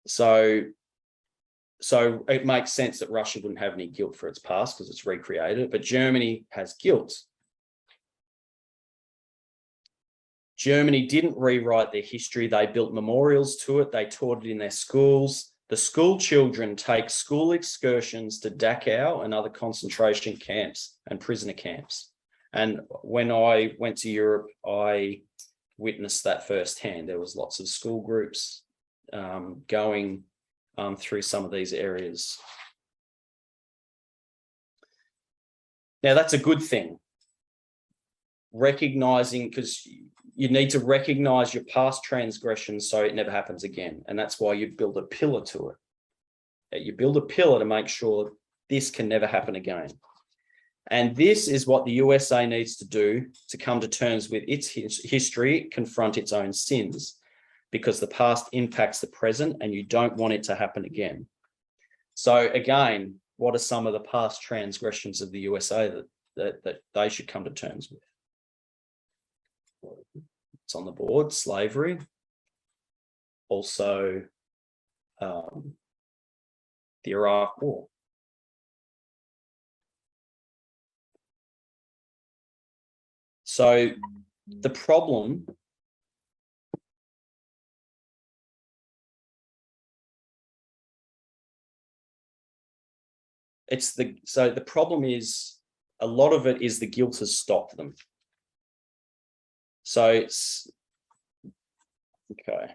Speaker 1: So it makes sense that Russia wouldn't have any guilt for its past because it's recreated, but Germany has guilt. Germany didn't rewrite their history. They built memorials to it. They taught it in their schools. The school children take school excursions to Dachau and other concentration camps and prisoner camps. And when I went to Europe, I witnessed that firsthand. There was lots of school groups going through some of these areas. Now, that's a good thing. Recognizing, because you need to recognize your past transgressions so it never happens again. And that's why you build a pillar to it. You build a pillar to make sure this can never happen again. And this is what the USA needs to do to come to terms with its history, confront its own sins, because the past impacts the present and you don't want it to happen again. So again, what are some of the past transgressions of the USA that they should come to terms with? It's on the board: slavery, also the Iraq War. So the problem the problem is a lot of it is the guilt has stopped them. So it's okay.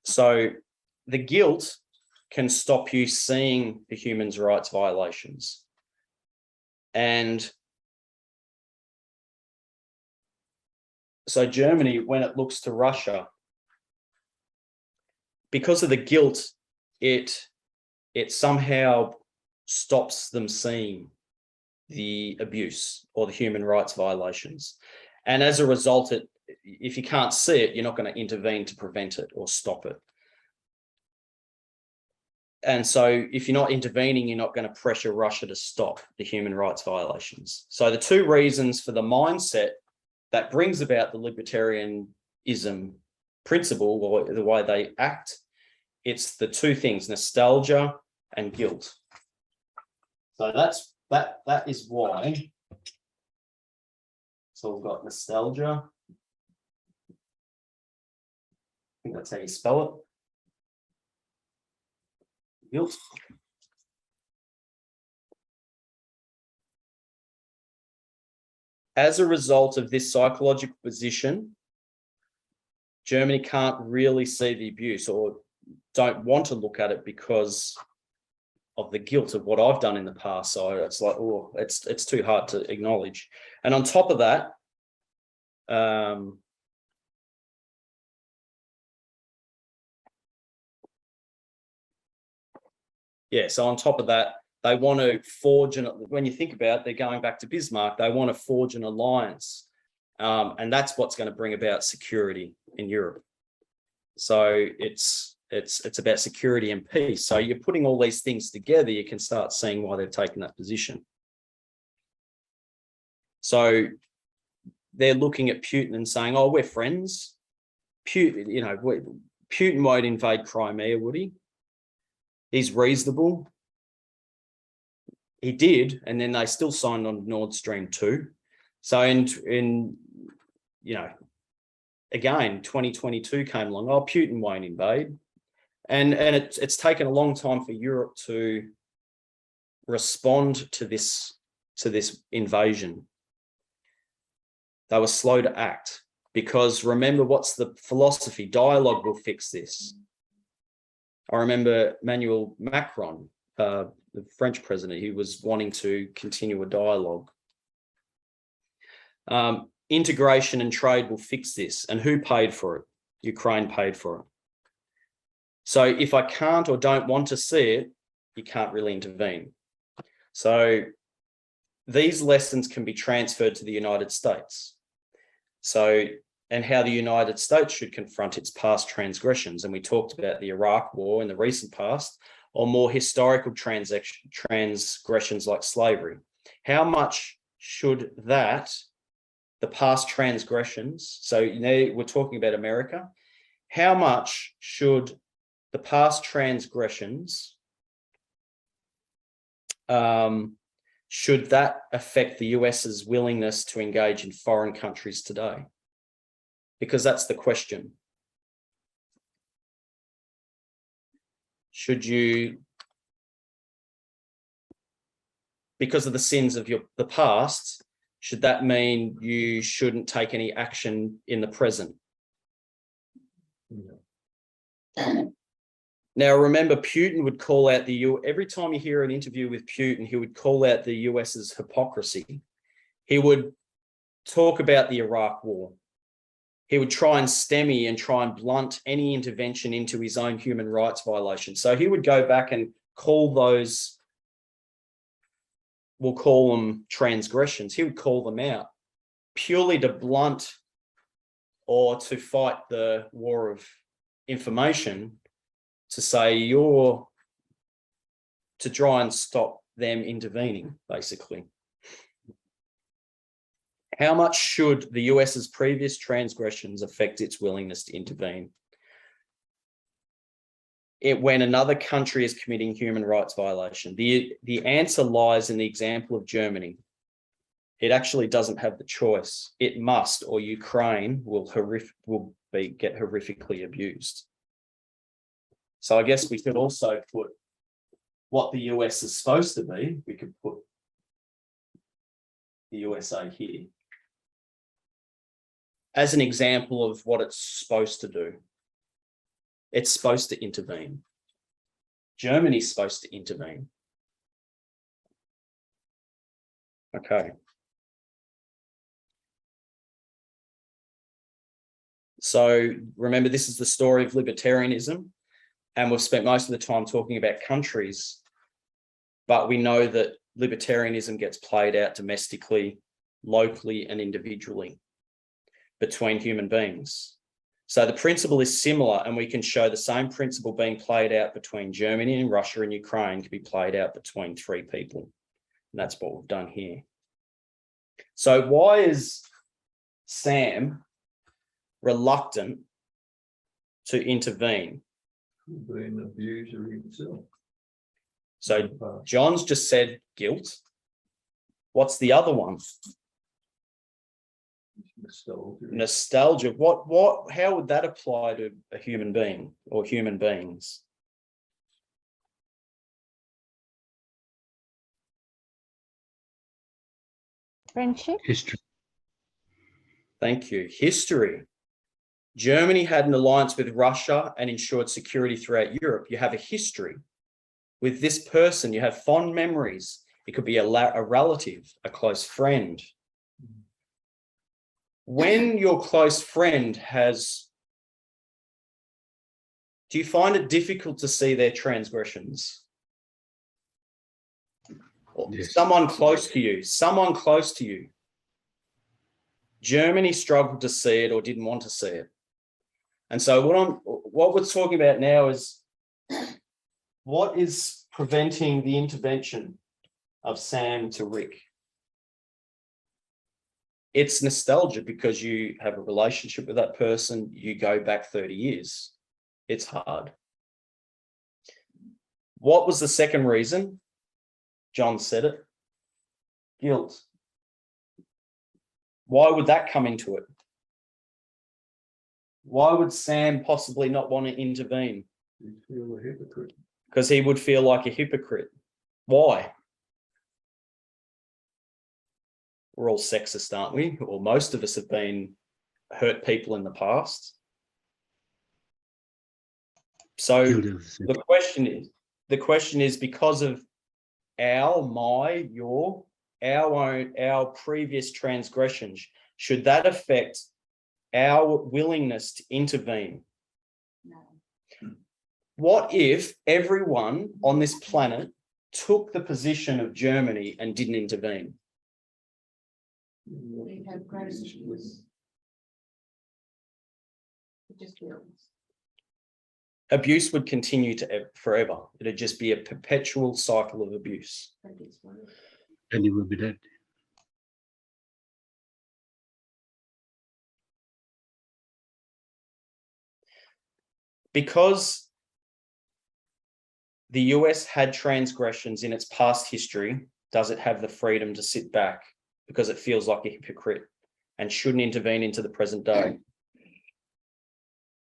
Speaker 1: So the guilt can stop you seeing the human rights violations. And So Germany, when it looks to Russia, because of the guilt, it somehow stops them seeing the abuse or the human rights violations. And as a result, if you can't see it, you're not going to intervene to prevent it or stop it. And so if you're not intervening, you're not going to pressure Russia to stop the human rights violations. So the two reasons for the mindset that brings about the libertarianism principle, or the way they act, it's the two things, nostalgia and guilt. So that is why. So we've got nostalgia. I think that's how you spell it. Guilt. As a result of this psychological position, Germany can't really see the abuse, or don't want to look at it because of the guilt of what I've done in the past. So it's like, oh, it's too hard to acknowledge. And on top of that, so on top of that, they want to forge, when you think about it, they're going back to Bismarck, they want to forge an alliance. And that's what's going to bring about security in Europe. So it's about security and peace. So you're putting all these things together, you can start seeing why they've taken that position. So they're looking at Putin and saying, oh, we're friends. Putin won't invade Crimea, would he? He's reasonable. He did, and then they still signed on Nord Stream 2. So again, 2022 came along. Oh, Putin won't invade, and it's taken a long time for Europe to respond to this invasion. They were slow to act because, remember, what's the philosophy? Dialogue will fix this. I remember Emmanuel Macron, the French president, he was wanting to continue a dialogue. Integration and trade will fix this. And who paid for it? Ukraine paid for it. So if I can't or don't want to see it, you can't really intervene. So these lessons can be transferred to the United States. And how the United States should confront its past transgressions. And we talked about the Iraq War in the recent past, or more historical transgressions like slavery. How much should the past transgressions, so we're talking about America, how much should the past transgressions, should that affect the US's willingness to engage in foreign countries today? Because that's the question. Should you, because of the sins of the past, should that mean you shouldn't take any action in the present? No. Now, remember, Putin would call out every time you hear an interview with Putin, he would call out the US's hypocrisy. He would talk about the Iraq War. He would try and stymie and try and blunt any intervention into his own human rights violations. So he would go back and call those, we'll call them transgressions. He would call them out purely to blunt or to fight the war of information, to say to try and stop them intervening, basically. How much should the US's previous transgressions affect its willingness to intervene? When another country is committing human rights violation, the answer lies in the example of Germany. It actually doesn't have the choice. It must, or Ukraine will get horrifically abused. So I guess we could also put what the US is supposed to be. We could put the USA here as an example of what it's supposed to do. It's supposed to intervene. Germany's supposed to intervene. Okay. So remember, this is the story of libertarianism, and we've spent most of the time talking about countries, but we know that libertarianism gets played out domestically, locally, and individually between human beings. So the principle is similar, and we can show the same principle being played out between Germany and Russia and Ukraine can be played out between three people. And that's what we've done here. So why is Sam reluctant to intervene?
Speaker 2: Being an abuser himself.
Speaker 1: So John's just said guilt. What's the other one?
Speaker 2: Nostalgia.
Speaker 1: Nostalgia. How would that apply to a human being or human beings?
Speaker 3: Friendship.
Speaker 4: History.
Speaker 1: Thank you. History. Germany had an alliance with Russia and ensured security throughout Europe. You have a history with this person. You have fond memories. It could be a relative, a close friend. When your close friend do you find it difficult to see their transgressions?
Speaker 4: Yes.
Speaker 1: Someone close to you. Germany struggled to see it or didn't want to see it. And so what we're talking about now is what is preventing the intervention of Sam to Rick? It's nostalgia, because you have a relationship with that person, you go back 30 years. It's hard. What was the second reason? John said it. Guilt. Why would that come into it? Why would Sam possibly not want to intervene?
Speaker 2: You feel a hypocrite.
Speaker 1: Because he would feel like a hypocrite. Why? We're all sexist, aren't we? Or most of us have been hurt people in the past. So the question is because of our previous transgressions, should that affect our willingness to intervene?
Speaker 3: No.
Speaker 1: What if everyone on this planet took the position of Germany and didn't intervene?
Speaker 3: We have great issues. Just builds.
Speaker 1: Abuse would continue forever. It'd just be a perpetual cycle of abuse.
Speaker 4: And he will be dead.
Speaker 1: Because the US had transgressions in its past history, does it have the freedom to sit back because it feels like a hypocrite and shouldn't intervene into the present day?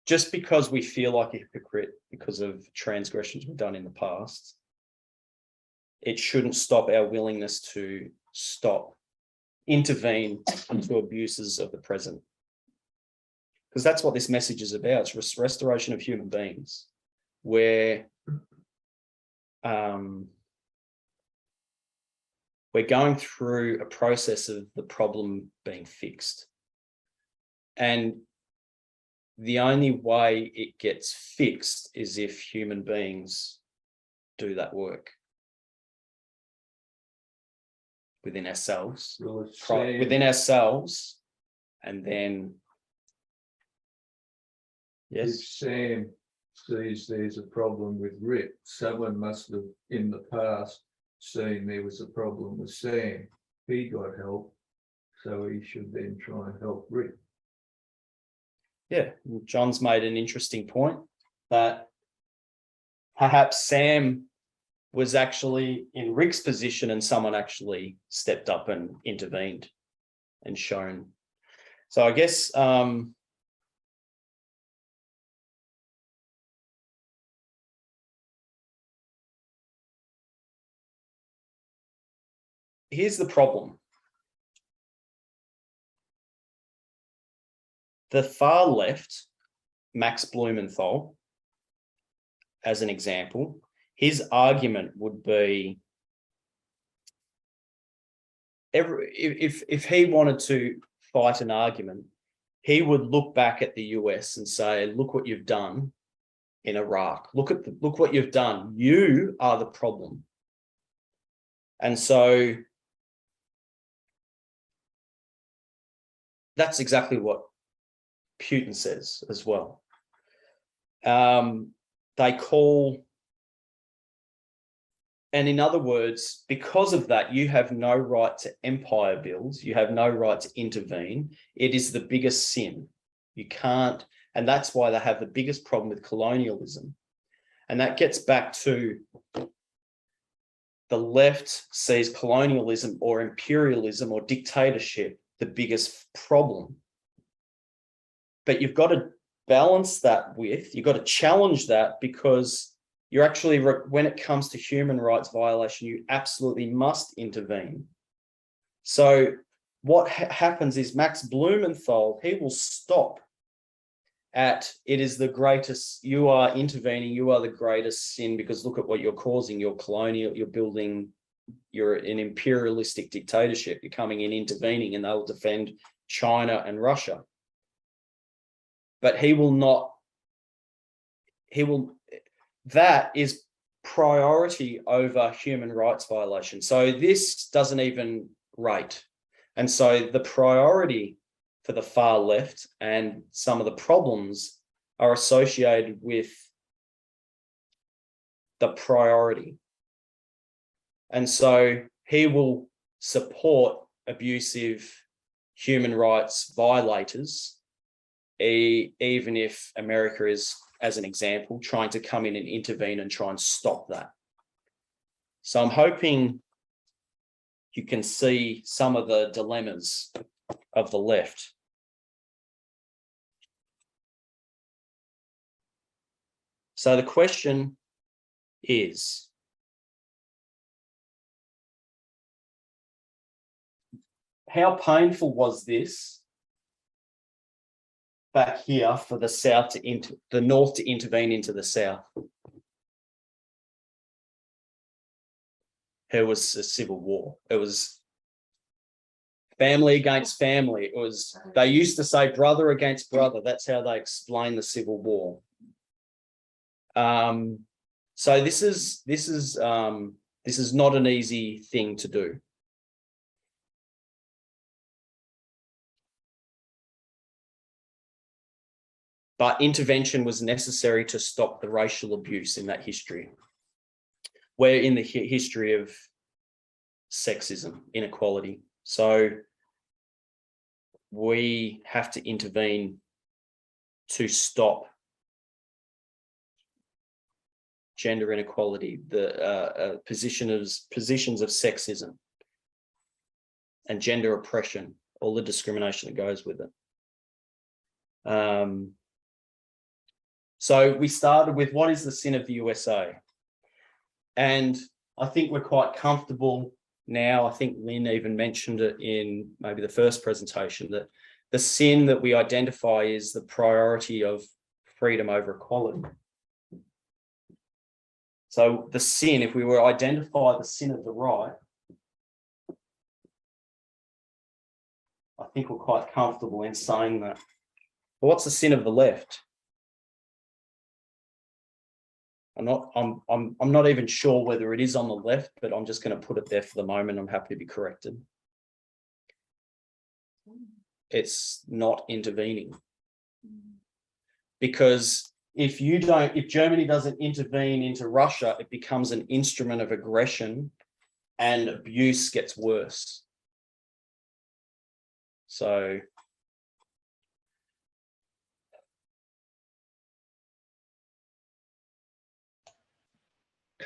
Speaker 1: Just because we feel like a hypocrite because of transgressions we've done in the past, it shouldn't stop our willingness to intervene into abuses of the present. Because that's what this message is about. It's restoration of human beings, where we're going through a process of the problem being fixed. And the only way it gets fixed is if human beings do that work within ourselves, and then, yes.
Speaker 2: If Sam sees there's a problem with Rick, someone must have in the past seen there was a problem with Sam. He got help, so he should then try and help Rick.
Speaker 1: Yeah, John's made an interesting point that perhaps Sam was actually in Rick's position and someone actually stepped up and intervened and shown. So I guess here's the problem. The far left, Max Blumenthal, as an example, his argument would be, if he wanted to fight an argument, he would look back at the US and say, look what you've done in Iraq. Look what you've done. You are the problem. And so that's exactly what Putin says as well. They call, and in other words, because of that, you have no right to empire builds. You have no right to intervene. It is the biggest sin. You can't, and that's why they have the biggest problem with colonialism. And that gets back to the left sees colonialism or imperialism or dictatorship the biggest problem. But you've got to balance that with, you've got to challenge that, because you're actually, when it comes to human rights violation, you absolutely must intervene. So what happens is Max Blumenthal, he will stop at, it is the greatest, you are intervening, you are the greatest sin, because look at what you're causing. You're colonial, you're building, you're an imperialistic dictatorship. You're coming in, intervening, and they'll defend China and Russia. But he will not, that is priority over human rights violation. So this doesn't even rate. And so the priority for the far left and some of the problems are associated with the priority. And so he will support abusive human rights violators, even if America is, as an example, trying to come in and intervene and try and stop that. So I'm hoping you can see some of the dilemmas of the left. So the question is, how painful was this back here for the South to the North to intervene into the South? It was a civil war. It was family against family. It was, they used to say brother against brother. That's how they explain the Civil War. So this is not an easy thing to do. But intervention was necessary to stop the racial abuse in that history. We're in the history of sexism, inequality. So we have to intervene to stop gender inequality, the positions of sexism and gender oppression, all the discrimination that goes with it. So we started with, what is the sin of the USA? And I think we're quite comfortable now. I think Lynn even mentioned it in maybe the first presentation, that the sin that we identify is the priority of freedom over equality. So the sin, if we were to identify the sin of the right, I think we're quite comfortable in saying that. But what's the sin of the left? I'm not even sure whether it is on the left, but I'm just going to put it there for the moment. I'm happy to be corrected. It's not intervening. Because if Germany doesn't intervene into Russia, it becomes an instrument of aggression and abuse gets worse. So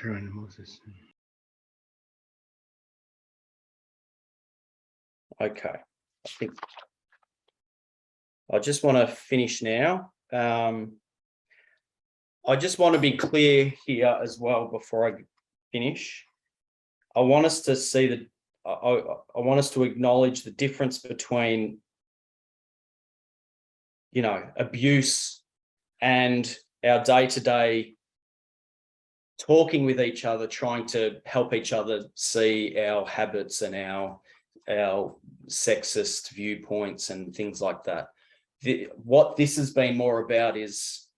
Speaker 4: Aaron Moses.
Speaker 1: okay, I think I just want to finish now. I just want to be clear here as well before I finish. I want us to see I want us to acknowledge the difference between, abuse and our day-to-day talking with each other, trying to help each other see our habits and our sexist viewpoints and things like that. what this has been more about is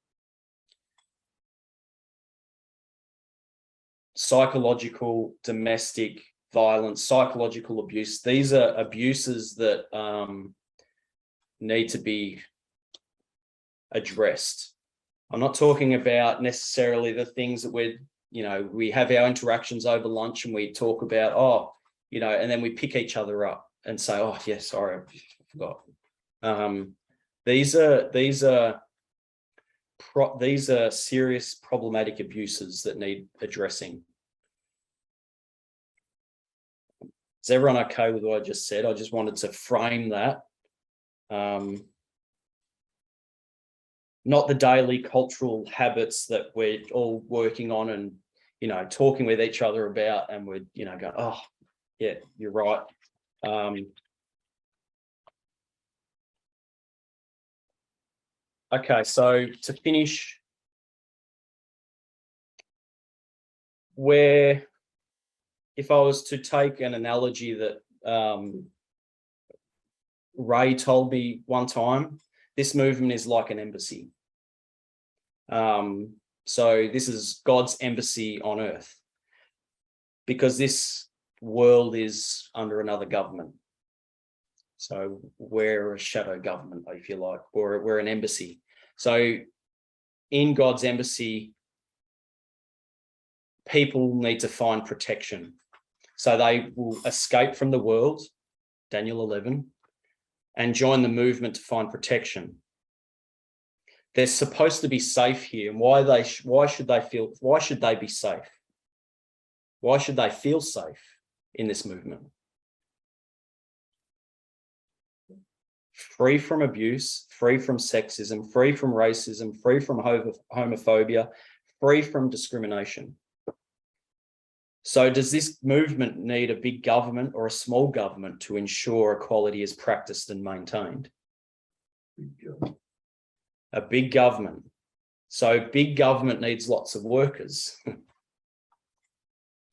Speaker 1: psychological, domestic violence, psychological abuse. These are abuses that need to be addressed. I'm not talking about necessarily the things that we have our interactions over lunch and we talk about, and then we pick each other up and say, oh, yeah, sorry, I forgot. These are serious problematic abuses that need addressing. Is everyone okay with what I just said? I just wanted to frame that. Not the daily cultural habits that we're all working on and, talking with each other about, and we're, going, oh, yeah, you're right. Okay, so to finish, if I was to take an analogy that Ray told me one time, this movement is like an embassy. So this is God's embassy on earth, because this world is under another government. So we're a shadow government, if you like, or we're an embassy. So in God's embassy, people need to find protection. So they will escape from the world, Daniel 11, and join the movement to find protection. They're supposed to be safe here. And why should they be safe? Why should they feel safe in this movement? Free from abuse, free from sexism, free from racism, free from homophobia, free from discrimination. So does this movement need a big government or a small government to ensure equality is practiced and maintained? A big government. So big government needs lots of workers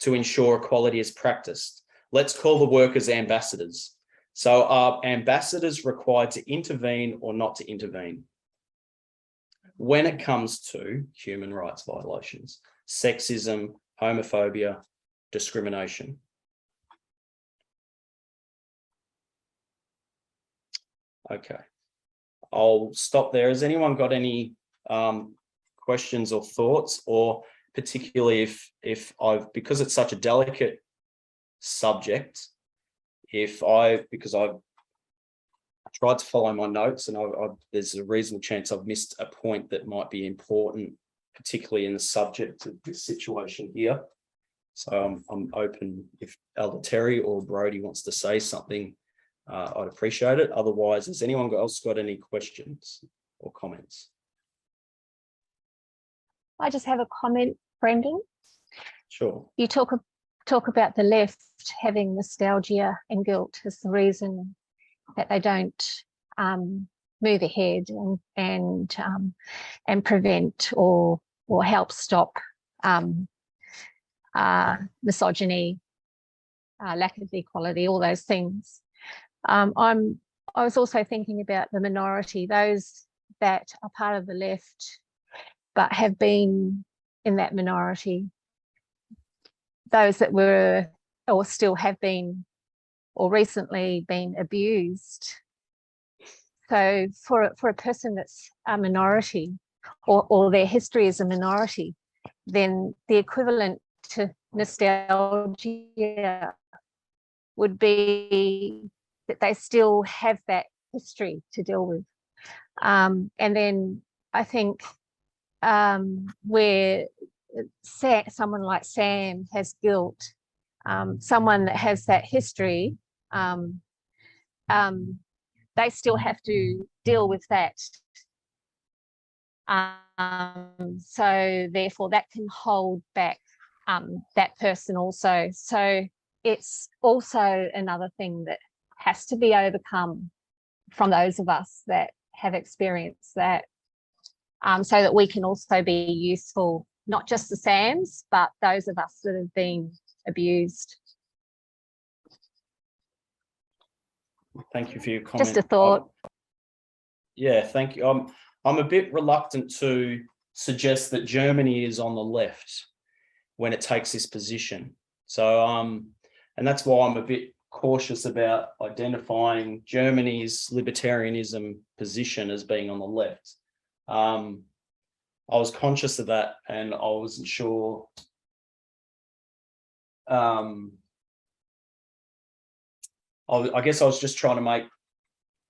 Speaker 1: to ensure equality is practiced. Let's call the workers ambassadors. So are ambassadors required to intervene or not to intervene when it comes to human rights violations, sexism, homophobia, discrimination? Okay, I'll stop there. Has anyone got any questions or thoughts, or particularly because it's such a delicate subject, because I've tried to follow my notes and there's a reasonable chance I've missed a point that might be important, particularly in the subject of this situation here. So I'm open if Elder Terry or Brodie wants to say something, I'd appreciate it. Otherwise, has anyone else got any questions or comments?
Speaker 3: I just have a comment, Brenden.
Speaker 1: Sure.
Speaker 3: You talk about the left having nostalgia and guilt as the reason that they don't move ahead and prevent or help stop misogyny, lack of equality, all those things. I was also thinking about the minority, those that are part of the left but have been in that minority, those that were or still have been or recently been abused. So for a person that's a minority or their history is a minority, then the equivalent to nostalgia would be that they still have that history to deal with. And then I think where someone like Sam has guilt, someone that has that history, they still have to deal with that. So therefore that can hold back that person also. So it's also another thing that has to be overcome from those of us that have experienced that, so that we can also be useful, not just the Sams, but those of us that have been abused.
Speaker 1: Thank you for your comment.
Speaker 3: Just a thought.
Speaker 1: Yeah, thank you. I'm a bit reluctant to suggest that Germany is on the left when it takes this position. So, and that's why I'm a bit cautious about identifying Germany's libertarianism position as being on the left. I was conscious of that, and I wasn't sure. I guess I was just trying to make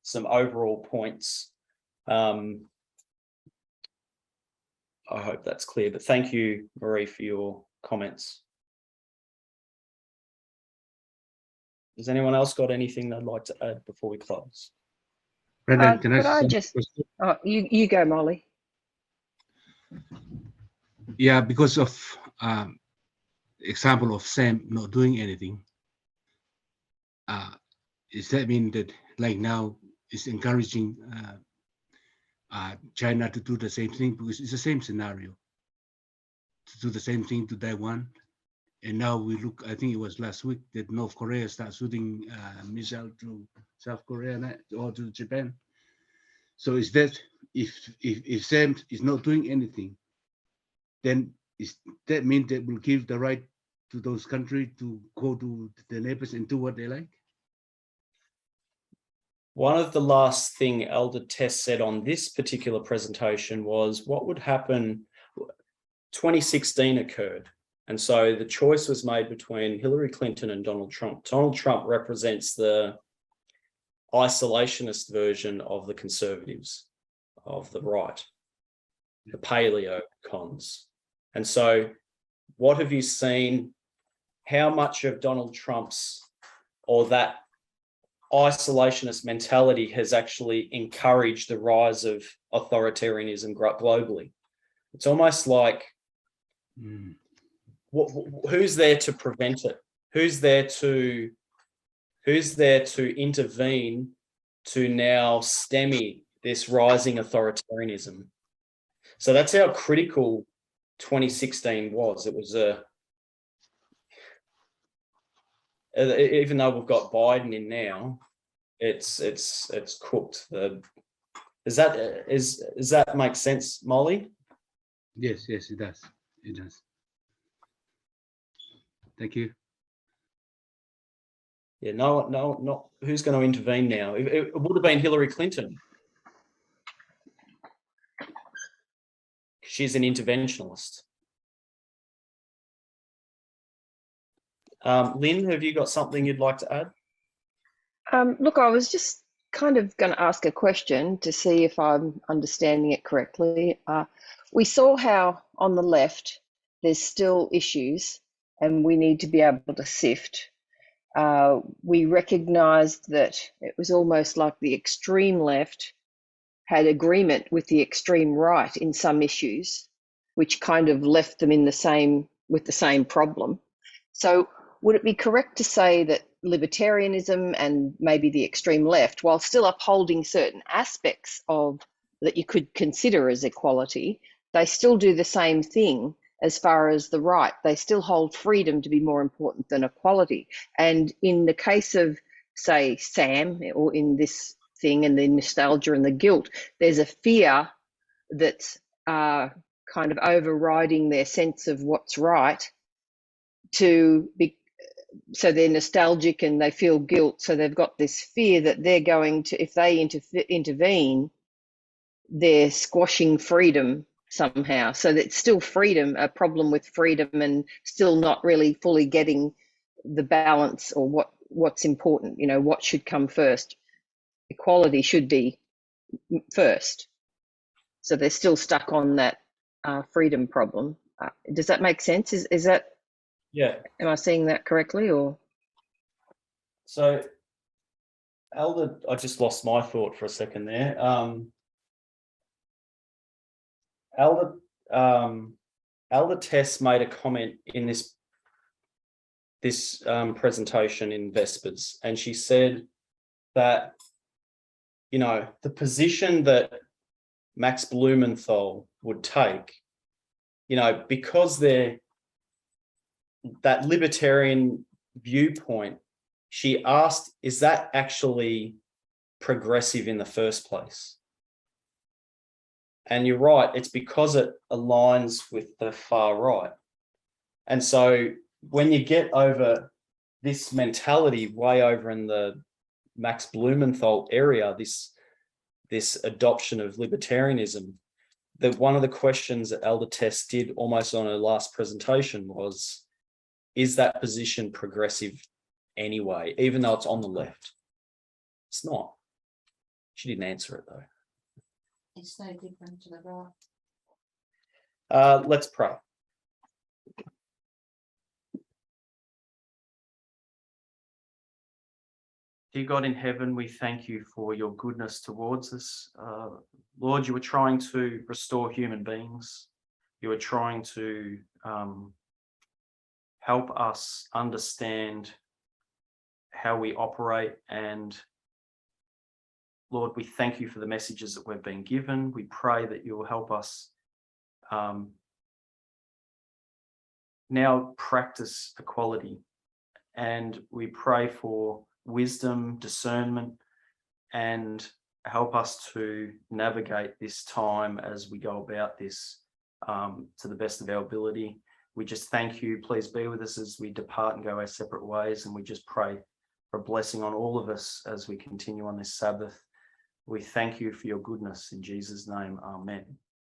Speaker 1: some overall points. I hope that's clear, but thank you, Marie, for your comments. Has anyone else got anything they'd like to add before we close?
Speaker 4: Brenden, can
Speaker 5: Could I
Speaker 4: ask
Speaker 5: just-
Speaker 4: a question?
Speaker 5: Oh, you go, Molly.
Speaker 4: Yeah, because of example of Sam not doing anything. Does that mean that like now it's encouraging China to do the same thing, because it's the same scenario, to do the same thing to Taiwan? And now we look, I think it was last week that North Korea started shooting missile to South Korea or to Japan. So is that, if Sam is not doing anything, then is that mean that will give the right to those countries to go to the neighbors and do what they like?
Speaker 1: One of the last thing Elder Tess said on this particular presentation was what would happen. 2016 occurred. And so the choice was made between Hillary Clinton and Donald Trump. Donald Trump represents the isolationist version of the conservatives, of the right, the paleo cons. And so what have you seen? How much of Donald Trump's, or that isolationist mentality, has actually encouraged the rise of authoritarianism globally? It's almost like, who's there to prevent it? Who's there to intervene to now stymie this rising authoritarianism? So that's how critical 2016 was. It was even though we've got Biden in now, it's cooked. Does that make sense, Molly?
Speaker 4: Yes, it does. It does. Thank you.
Speaker 1: Yeah, no. Who's going to intervene now? It would have been Hillary Clinton. She's an interventionist. Lynn, have you got something you'd like to add?
Speaker 5: Look, I was just kind of going to ask a question to see if I'm understanding it correctly. We saw how on the left there's still issues and we need to be able to sift. We recognized that it was almost like the extreme left had agreement with the extreme right in some issues, which kind of left them in the same problem. So would it be correct to say that libertarianism and maybe the extreme left, while still upholding certain aspects of that you could consider as equality, they still do the same thing as far as the right? They still hold freedom to be more important than equality. And in the case of, say, Sam, or in this thing and the nostalgia and the guilt, there's a fear that's kind of overriding their sense of what's right, to be, so they're nostalgic and they feel guilt, so they've got this fear that they're going to, if they intervene, they're squashing freedom somehow. So that's still freedom, a problem with freedom, and still not really fully getting the balance or what's important, what should come first. Equality should be first. So they're still stuck on that freedom problem. Does that make sense? Is that,
Speaker 1: yeah,
Speaker 5: am I seeing that correctly? Or
Speaker 1: so Elder, I just lost my thought for a second there. Elder Tess made a comment in this presentation in Vespers, and she said that the position that Max Blumenthal would take, because they're that libertarian viewpoint, she asked, is that actually progressive in the first place? And you're right, it's because it aligns with the far right. And so when you get over this mentality way over in the Max Blumenthal area, this adoption of libertarianism, that one of the questions that Elder Tess did almost on her last presentation was, is that position progressive anyway, even though it's on the left? It's not. She didn't answer it though.
Speaker 6: It's no different to the right.
Speaker 1: Let's pray. Dear God in heaven, we thank you for your goodness towards us. Lord, you are trying to restore human beings. You are trying to help us understand how we operate. And Lord, we thank you for the messages that we've been given. We pray that you will help us now practice equality. And we pray for wisdom, discernment, and help us to navigate this time as we go about this to the best of our ability. We just thank you. Please be with us as we depart and go our separate ways. And we just pray for a blessing on all of us as we continue on this Sabbath. We thank you for your goodness. In Jesus' name, amen.